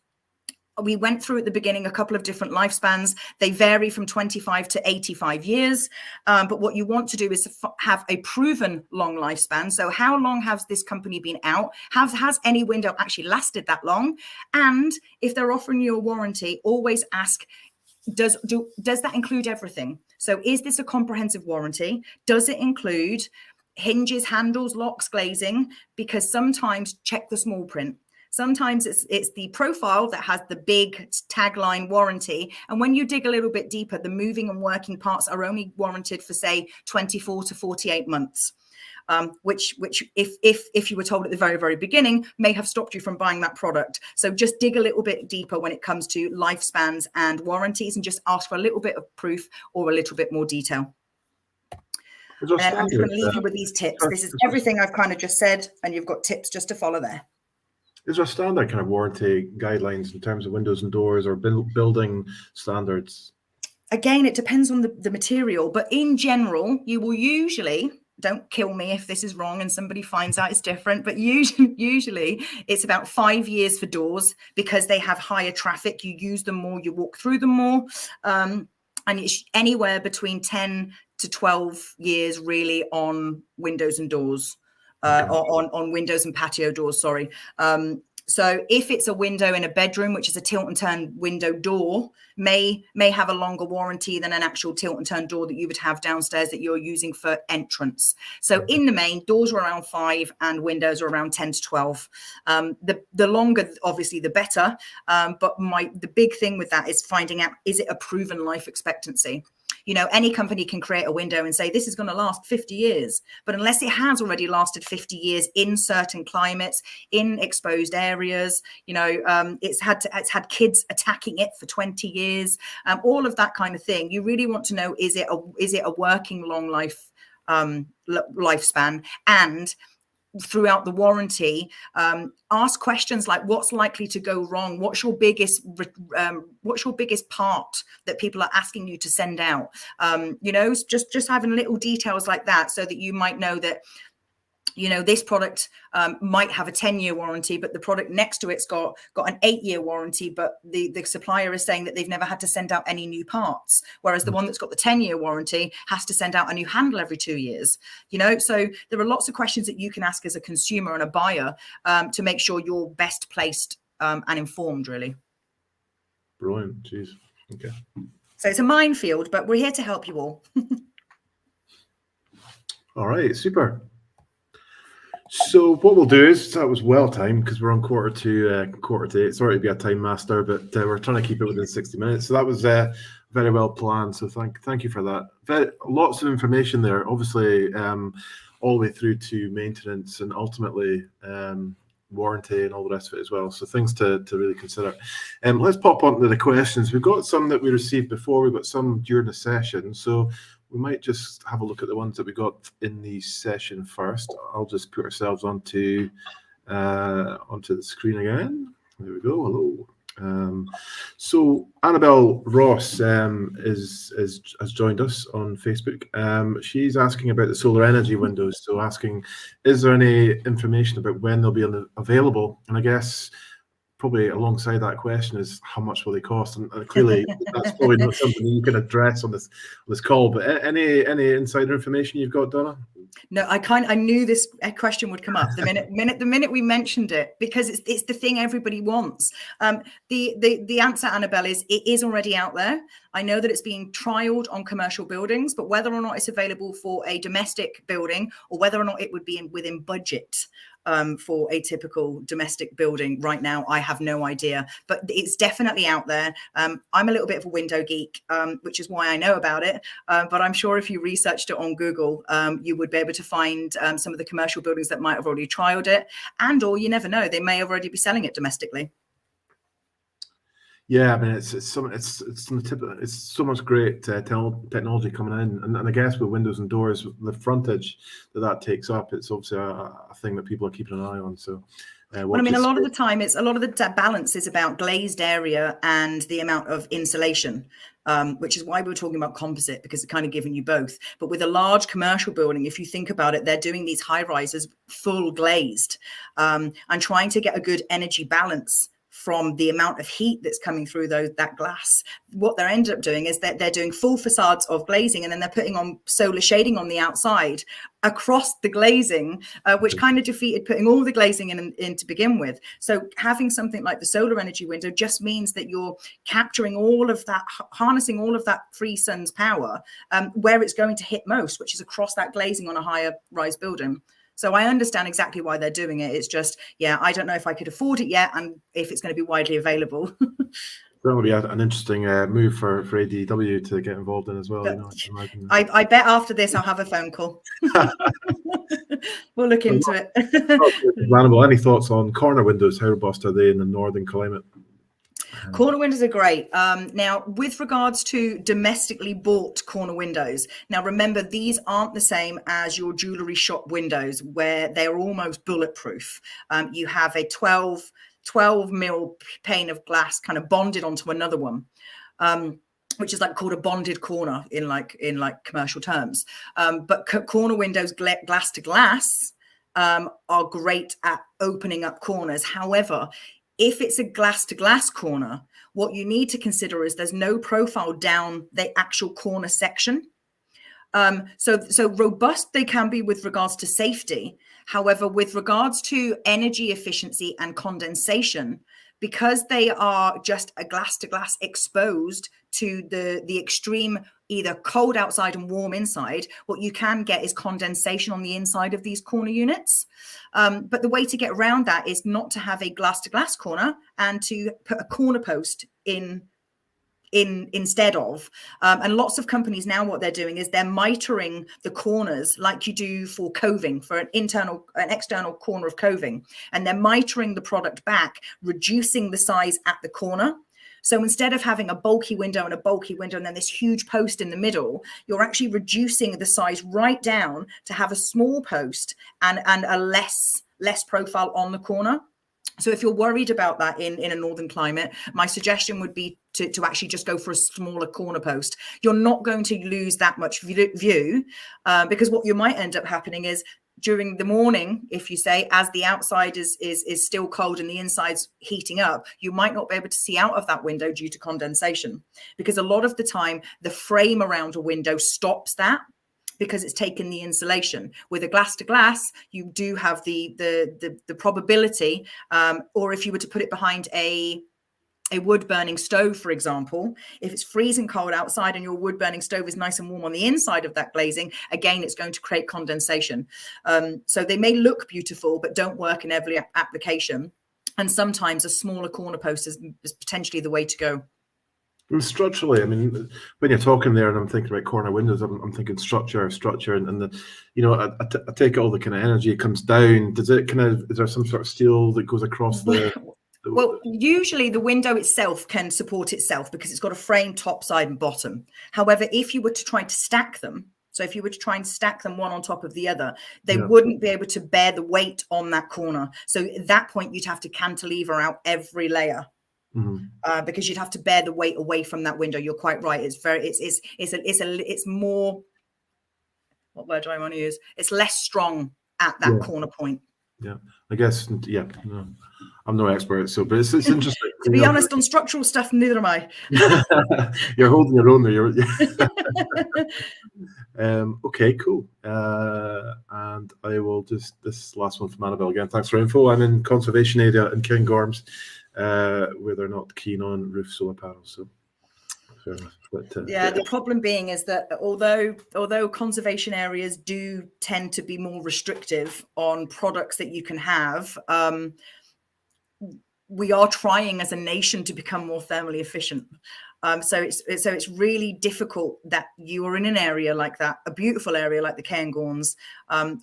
We went through at the beginning a couple of different lifespans. They vary from 25 to 85 years. But what you want to do is have a proven long lifespan. So how long has this company been out? Has any window actually lasted that long? And if they're offering you a warranty, always ask, does that include everything? So is this a comprehensive warranty? Does it include hinges, handles, locks, glazing? Because sometimes check the small print. Sometimes it's the profile that has the big tagline warranty. And when you dig a little bit deeper, the moving and working parts are only warranted for, say, 24 to 48 months, which if you were told at the very, very beginning, may have stopped you from buying that product. So just dig a little bit deeper when it comes to lifespans and warranties, and just ask for a little bit of proof or a little bit more detail. And I'm just going to leave you with these tips. This is everything I've kind of just said, and you've got tips just to follow there. Is there a standard kind of warranty guidelines in terms of windows and doors or building standards? Again, it depends on the material, but in general, you will usually, don't kill me if this is wrong and somebody finds out it's different, but usually it's about 5 years for doors because they have higher traffic. You use them more, you walk through them more. And it's anywhere between 10 to 12 years really on windows and doors. On windows and patio doors, sorry. So if it's a window in a bedroom, which is a tilt and turn window door, may have a longer warranty than an actual tilt and turn door that you would have downstairs that you're using for entrance. So in the main, doors are around 5 and windows are around 10 to 12. The longer, obviously, the better. But the big thing with that is finding out, is it a proven life expectancy? Any company can create a window and say this is going to last 50 years. But unless it has already lasted 50 years in certain climates, in exposed areas, it's had kids attacking it for 20 years, all of that kind of thing. You really want to know, is it a working long life lifespan? And throughout the warranty, ask questions like, what's likely to go wrong? What's your biggest part that people are asking you to send out? Just having little details like that, so that you might know that this product might have a 10-year warranty, but the product next to it's got an 8-year warranty, but the supplier is saying that they've never had to send out any new parts, whereas the one that's got the 10-year warranty has to send out a new handle every 2 years. So there are lots of questions that you can ask as a consumer and a buyer to make sure you're best placed and informed, really. Brilliant. Jeez. Okay. So it's a minefield, but we're here to help you all. All right, super. So what we'll do is, that was well timed because we're on quarter to 8. Sorry to be a time master, but we're trying to keep it within 60 minutes. So that was very well planned. So thank you for that. Lots of information there, obviously, all the way through to maintenance and ultimately warranty and all the rest of it as well. So things to really consider. Let's pop on to the questions. We've got some that we received before. We've got some during the session. So we might just have a look at the ones that we got in the session first. I'll just put ourselves onto the screen again. There we go. Hello. So Annabelle Ross has joined us on Facebook. She's asking about the solar energy windows. So asking, is there any information about when they'll be available? And I guess probably alongside that question is, how much will they cost? And clearly that's probably not something you can address on this call, but any insider information you've got, Donna? No, I knew this question would come up the minute we mentioned it, because it's the thing everybody wants. The answer, Annabelle, is it is already out there. I know that it's being trialed on commercial buildings, but whether or not it's available for a domestic building or whether or not it would be within budget for a typical domestic building right now, I have no idea, but it's definitely out there. I'm a little bit of a window geek, which is why I know about it. But I'm sure if you researched it on Google, you would be able to find some of the commercial buildings that might have already trialed it, or you never know, they may already be selling it domestically. Yeah, I mean, it's so much great technology coming in, and I guess with windows and doors, the frontage that takes up, it's obviously a thing that people are keeping an eye on. So, well, I mean, a lot of the balance is about glazed area and the amount of insulation, which is why we were talking about composite, because it's kind of giving you both. But with a large commercial building, if you think about it, they're doing these high rises full glazed, and trying to get a good energy balance from the amount of heat that's coming through that glass. What they're ended up doing is that they're doing full facades of glazing, and then they're putting on solar shading on the outside across the glazing, which kind of defeated putting all the glazing in to begin with. So having something like the solar energy window just means that you're capturing all of that, harnessing all of that free sun's power, where it's going to hit most, which is across that glazing on a higher rise building. So I understand exactly why they're doing it. It's just, I don't know if I could afford it yet, and if it's going to be widely available. That would be an interesting move for ADW to get involved in as well. I bet after this I'll have a phone call. We'll look into it. Hannibal, any thoughts on corner windows? How robust are they in the northern climate? Corner windows are great. Now, with regards to domestically bought corner windows, now remember, these aren't the same as your jewelry shop windows, where they're almost bulletproof. You have a 12 mil pane of glass kind of bonded onto another one, which is called a bonded corner in commercial terms. But corner windows, glass to glass, are great at opening up corners. However, if it's a glass to glass corner, what you need to consider is there's no profile down the actual corner section. So robust they can be with regards to safety. However, with regards to energy efficiency and condensation, because they are just a glass to glass exposed to the extreme, either cold outside and warm inside, what you can get is condensation on the inside of these corner units. But the way to get around that is not to have a glass to glass corner, and to put a corner post in instead of. And lots of companies now, what they're doing is they're mitering the corners like you do for coving, for an external corner of coving, and they're mitering the product back, reducing the size at the corner. So instead of having a bulky window and then this huge post in the middle, you're actually reducing the size right down to have a small post and a less profile on the corner. So if you're worried about that in a northern climate, my suggestion would be to actually just go for a smaller corner post. You're not going to lose that much view, because what you might end up happening is during the morning, if you say, as the outside is still cold and the inside's heating up, you might not be able to see out of that window due to condensation, because a lot of the time the frame around a window stops that, because it's taken the insulation. With a glass to glass, you do have the probability, or if you were to put it behind a wood burning stove, for example, if it's freezing cold outside and your wood burning stove is nice and warm on the inside of that glazing, again, it's going to create condensation. So they may look beautiful, but don't work in every application. And sometimes a smaller corner post is potentially the way to go. And structurally, I mean, when you're talking there, and I'm thinking about corner windows, I'm thinking structure, and the, you know, I take all the kind of energy comes down. Does it kind of, is there some sort of steel that goes across the? Well, usually the window itself can support itself because it's got a frame top, side and bottom. However, if you were to try to stack them, so if you were to try and stack them one on top of the other, they wouldn't be able to bear the weight on that corner. So at that point, you'd have to cantilever out every layer. Because you'd have to bear the weight away from that window. You're quite right. It's more, what word do I want to use? It's less strong at that corner point. Yeah, I guess. Yeah, no, I'm no expert, so but it's interesting. To be honest, on structural stuff, neither am I. You're holding your own there. Okay, cool. And I will just, this last one from Annabelle again. Thanks for info. I'm in conservation area in Kingorms, where they're not keen on roof solar panels. So fair enough. But, the problem being is that although conservation areas do tend to be more restrictive on products that you can have, we are trying as a nation to become more thermally efficient. So it's really difficult that you are in an area like that, a beautiful area like the Cairngorms,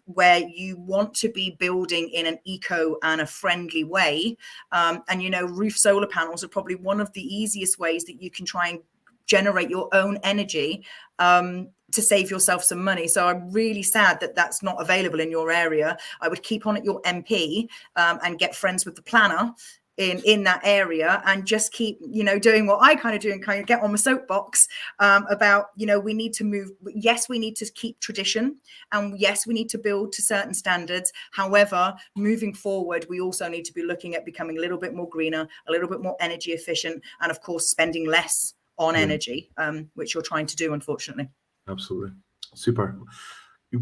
where you want to be building in an eco and a friendly way. And, you know, roof solar panels are probably one of the easiest ways that you can try and generate your own energy to save yourself some money. So I'm really sad that that's not available in your area. I would keep on at your MP and get friends with the planner in that area and just keep, you know, doing what I kind of do and kind of get on my soapbox about, you know, we need to move. Yes, we need to keep tradition, and yes, we need to build to certain standards. However, moving forward, we also need to be looking at becoming a little bit more greener, a little bit more energy efficient, and of course, spending less on energy, which you're trying to do, unfortunately. Absolutely. Super.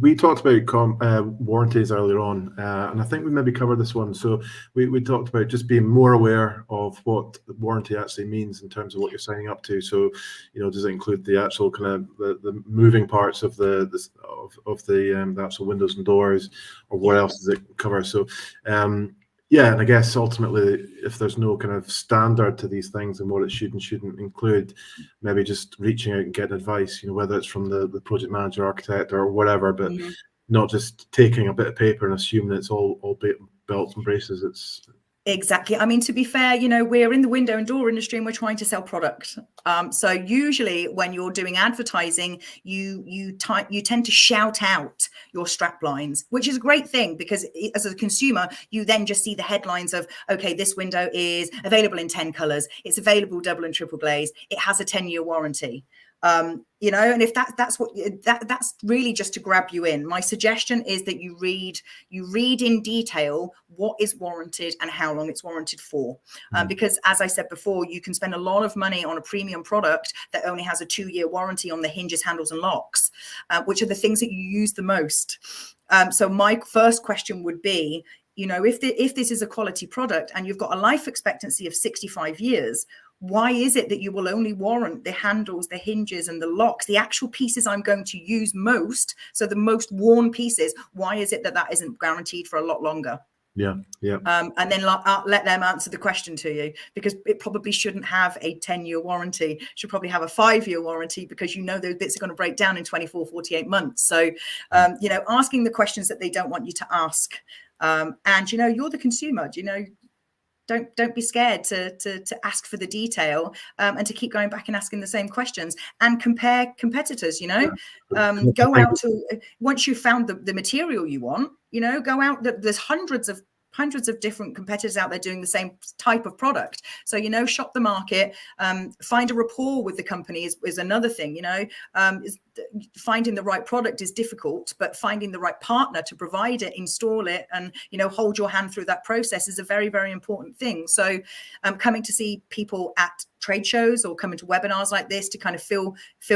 We talked about warranties earlier on, and I think we maybe covered this one. So we talked about just being more aware of what warranty actually means in terms of what you're signing up to. So, you know, does it include the actual kind of the moving parts of the actual windows and doors, or what else does it cover? So, yeah, and I guess ultimately, if there's no kind of standard to these things and what it should and shouldn't include, maybe just reaching out and getting advice, you know, whether it's from the project manager, architect, or whatever, but not just taking a bit of paper and assuming it's all belts and braces. It's exactly. I mean, to be fair, you know, we're in the window and door industry and we're trying to sell product. So usually when you're doing advertising, you tend to shout out your strap lines, which is a great thing, because as a consumer, you then just see the headlines of, okay, this window is available in 10 colors. It's available double and triple glaze. It has a 10-year warranty. You know, and if that's really just to grab you in. My suggestion is that you read in detail what is warranted and how long it's warranted for, because as I said before, you can spend a lot of money on a premium product that only has a 2-year warranty on the hinges, handles and locks, which are the things that you use the most. So my first question would be, you know, if this is a quality product and you've got a life expectancy of 65 years, why is it that you will only warrant the handles, the hinges and the locks, the actual pieces I'm going to use most, so the most worn pieces? Why is it that isn't guaranteed for a lot longer? Yeah. And then let them answer the question to you, because it probably shouldn't have a 10-year warranty. It should probably have a 5-year warranty, because you know those bits are going to break down in 24, 48 months. So, you know, asking the questions that they don't want you to ask. And, you know, you're the consumer, you know, don't be scared to ask for the detail, and to keep going back and asking the same questions and compare competitors, you know. Go out to, once you've found the material you want, you know, go out, there's hundreds of hundreds of different competitors out there doing the same type of product. So, you know, shop the market, find a rapport with the company is another thing, you know. Finding the right product is difficult, but finding the right partner to provide it, install it, and, you know, hold your hand through that process is a very, very important thing. So coming to see people at trade shows or coming to webinars like this to kind of fill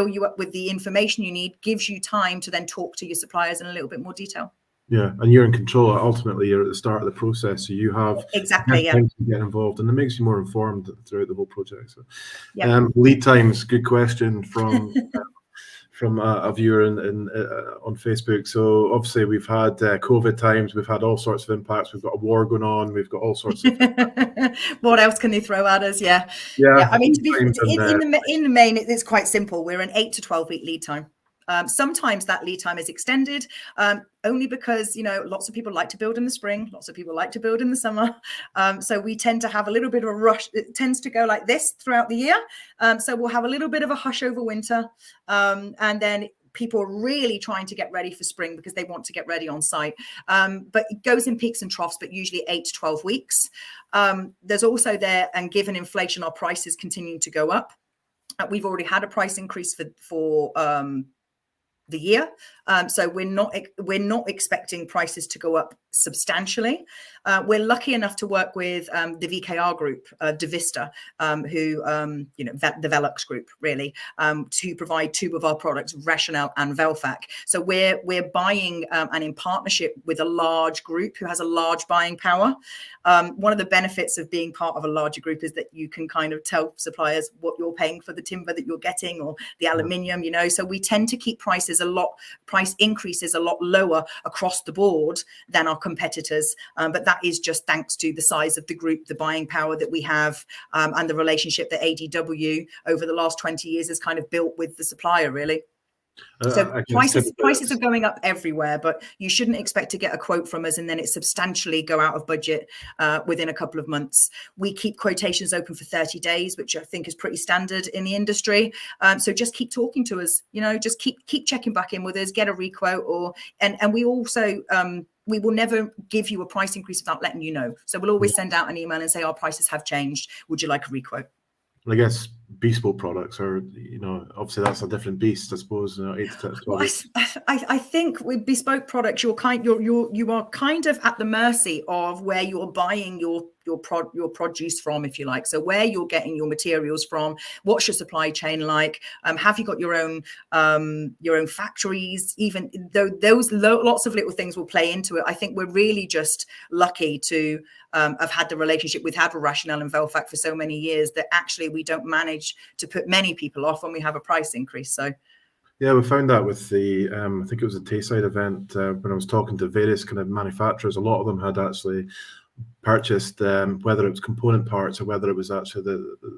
you up with the information you need gives you time to then talk to your suppliers in a little bit more detail. Yeah, and you're in control. Ultimately, you're at the start of the process, so you have exactly time to get involved, and it makes you more informed throughout the whole project. So, yeah. Lead times, good question from from a viewer on Facebook. So obviously we've had COVID times, we've had all sorts of impacts. We've got a war going on. We've got all sorts of. What else can they throw at us? Yeah. I mean, to be in the main, it's quite simple. We're an 8 to 12 week lead time. Sometimes that lead time is extended only because, you know, lots of people like to build in the spring. Lots of people like to build in the summer. So we tend to have a little bit of a rush. It tends to go like this throughout the year. So we'll have a little bit of a hush over winter. And then people are really trying to get ready for spring because they want to get ready on site. But it goes in peaks and troughs, but usually 8 to 12 weeks. There's also there, and given inflation, our prices continue to go up. We've already had a price increase for the year. So we're not expecting prices to go up substantially. We're lucky enough to work with the VKR group, Divista, who, you know, the Velux group, really, to provide 2 of our products, Rationale and Velvac. So we're buying and in partnership with a large group who has a large buying power. One of the benefits of being part of a larger group is that you can kind of tell suppliers what you're paying for the timber that you're getting or the aluminium, you know. So we tend to keep price increases a lot lower across the board than our competitors. But that is just thanks to the size of the group, the buying power that we have, and the relationship that ADW over the last 20 years has kind of built with the supplier, really. So prices are going up everywhere, but you shouldn't expect to get a quote from us and then it substantially go out of budget within a couple of months. We keep quotations open for 30 days, which I think is pretty standard in the industry. So just keep talking to us, you know, just keep checking back in with us, get a requote, and we also we will never give you a price increase without letting you know. So we'll always send out an email and say our prices have changed. Would you like a requote? I guess bespoke products are, you know, obviously that's a different beast, I suppose. 8 to 12 weeks. I think with bespoke products, you are kind of at the mercy of where you're buying your produce from, if you like. So where you're getting your materials from, what's your supply chain like? Have you got your own factories? Even though those lots of little things will play into it, I think we're really just lucky to have had the relationship we've had with Rationale and Velvac for so many years that actually we don't manage to put many people off when we have a price increase. So. Yeah, we found that with the, I think it was a Tayside event when I was talking to various kind of manufacturers. A lot of them had actually purchased, whether it was component parts or whether it was actually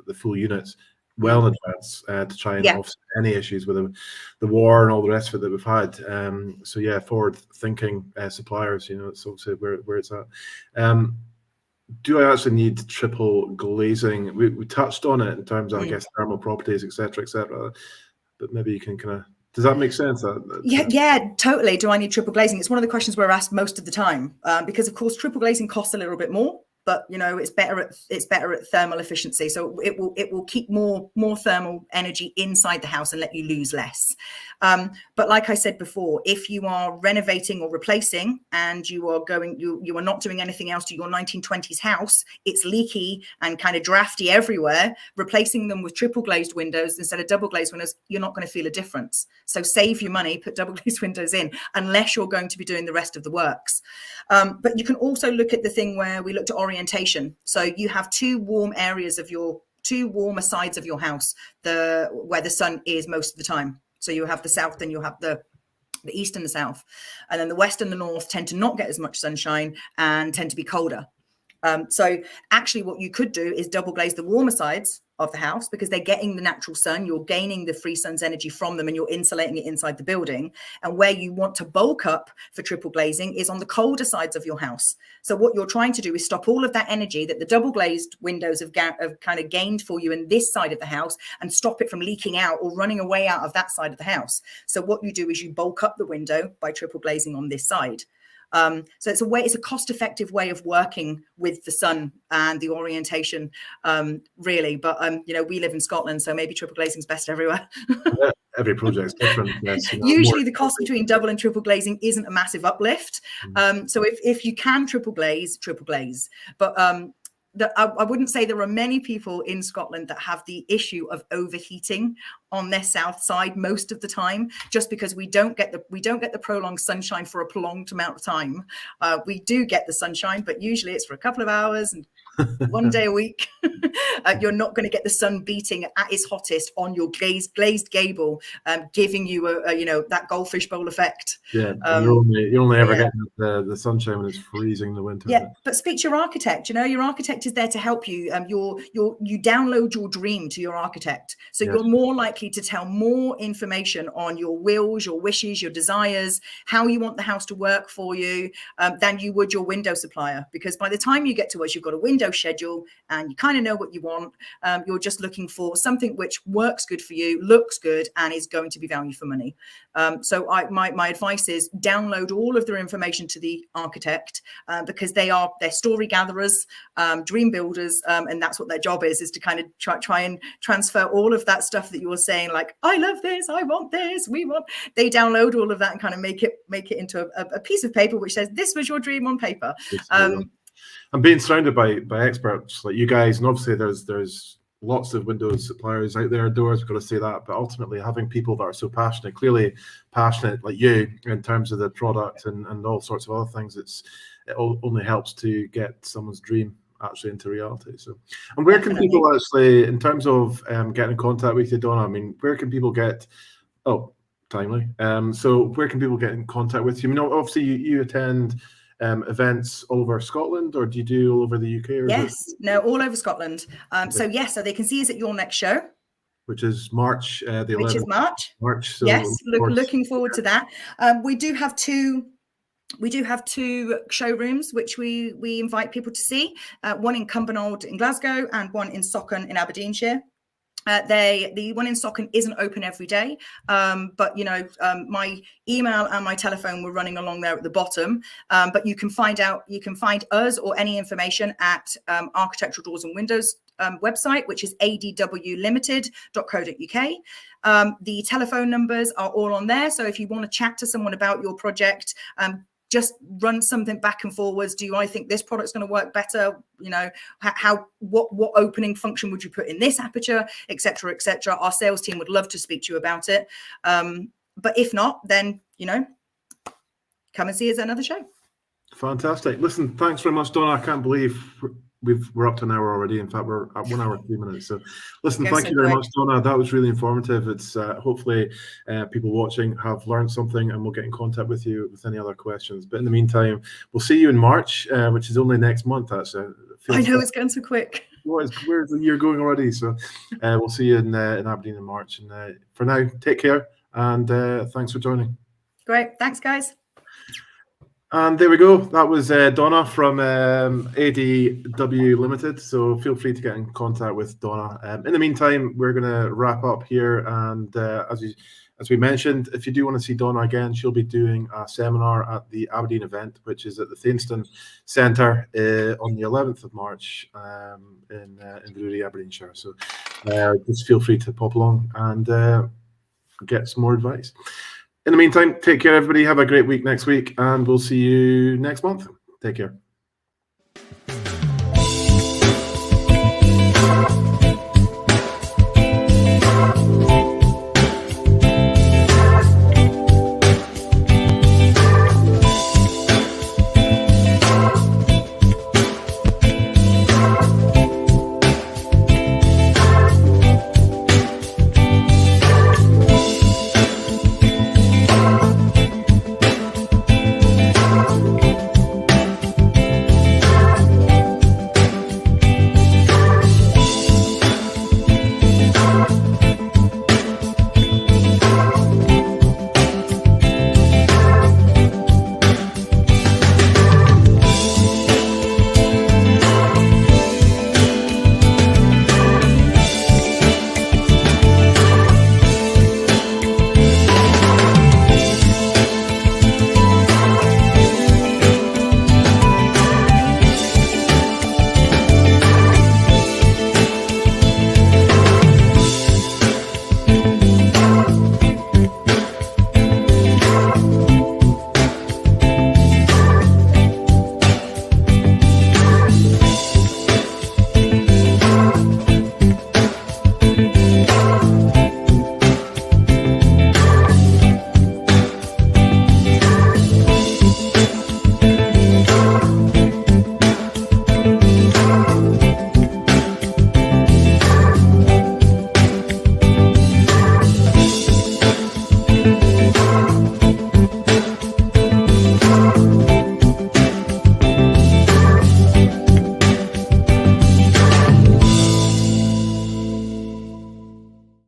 the full units, well in advance to try and offset any issues with the war and all the rest of it that we've had. So yeah, forward-thinking suppliers, you know, it's obviously where it's at. Do I actually need triple glazing? We touched on it in terms of, I guess, thermal properties, etc., but maybe you can kind of, does that make sense? Yeah, totally. Do I need triple glazing? It's one of the questions we're asked most of the time because, of course, triple glazing costs a little bit more, but you know it's better at thermal efficiency. So it will keep more thermal energy inside the house and let you lose less. But like I said before, if you are renovating or replacing and you are not doing anything else to your 1920s house, it's leaky and kind of drafty everywhere. Replacing them with triple glazed windows instead of double glazed windows, you're not going to feel a difference. So save your money, put double glazed windows in, unless you're going to be doing the rest of the works. But you can also look at the thing where we looked at orientation. So you have two warmer sides of your house, where the sun is most of the time. So you have the south and you have the east and the south. And then the west and the north tend to not get as much sunshine and tend to be colder. So actually what you could do is double glaze the warmer sides of the house because they're getting the natural sun. You're gaining the free sun's energy from them and you're insulating it inside the building. And where you want to bulk up for triple glazing is on the colder sides of your house. So what you're trying to do is stop all of that energy that the double glazed windows have kind of gained for you in this side of the house and stop it from leaking out or running away out of that side of the house. So what you do is you bulk up the window by triple glazing on this side. So it's a cost-effective way of working with the sun and the orientation, really. But we live in Scotland, so maybe triple glazing is best everywhere. Yeah, every project's different. Yes, Usually the cost between double and triple glazing isn't a massive uplift. So if you can triple glaze. But I wouldn't say there are many people in Scotland that have the issue of overheating on their south side most of the time, just because we don't get the prolonged sunshine for a prolonged amount of time. We do get the sunshine, but usually it's for a couple of hours and one day a week. You're not going to get the sun beating at its hottest on your glazed gable, giving you that goldfish bowl effect. Yeah, you only ever get the sunshine when it's freezing in the winter. Yeah, but speak to your architect. Your architect is there to help you. You download your dream to your architect, so you're more likely to tell more information on your wills, your wishes, your desires, how you want the house to work for you, than you would your window supplier. Because by the time you get to us, you've got a window schedule and you kind of know what you want. You're just looking for something which works good for you, looks good, and is going to be value for money. So my advice is download all of their information to the architect, because they're story gatherers, dream builders, and that's what their job is to kind of try and transfer all of that stuff that you're saying, like, I love this, I want this, we want. They download all of that and kind of make it into a piece of paper which says this was your dream on paper. I'm being surrounded by experts like you guys, and obviously there's lots of windows suppliers out there, doors, we've got to say that, but ultimately having people that are so clearly passionate like you in terms of the product and all sorts of other things, it only helps to get someone's dream actually into reality. So, and where can people actually, in terms of getting in contact with you, Donna, I mean, where can people get, timely, so where can people get in contact with you? I mean, obviously you attend events all over Scotland, or do you do all over the UK? Or no, all over Scotland. So they can see us at your next show, which is March the 11th. Which is March. So yes, looking forward to that. We do have two showrooms which we invite people to see. One in Cumbernauld in Glasgow and one in Socken in Aberdeenshire. The one in Socken isn't open every day, but my email and my telephone were running along there at the bottom. But you can find us or any information at Architectural Doors and Windows website, which is adwlimited.co.uk. The telephone numbers are all on there, so if you want to chat to someone about your project, just run something back and forwards. Do I think this product's going to work better? What opening function would you put in this aperture, etc., etc. Our sales team would love to speak to you about it. But if not, then come and see us at another show. Fantastic. Listen, thanks very much, Donna. I can't believe we're up to an hour already. In fact, we're at 1 hour 3 minutes. So listen, thank you very much, Donna. That was really informative. It's hopefully people watching have learned something, and we'll get in contact with you with any other questions. But in the meantime, we'll see you in March, which is only next month. I know it's going so quick. Where's the year going already? So we'll see you in Aberdeen in March. And for now, take care, and thanks for joining. Great. Thanks, guys. And there we go. That was Donna from ADW Limited. So feel free to get in contact with Donna. In the meantime, we're going to wrap up here. And as we mentioned, if you do want to see Donna again, she'll be doing a seminar at the Aberdeen event, which is at the Thainston Centre on the 11th of March in Drury, Aberdeenshire. So just feel free to pop along and get some more advice. In the meantime, take care, everybody. Have a great week next week, and we'll see you next month. Take care.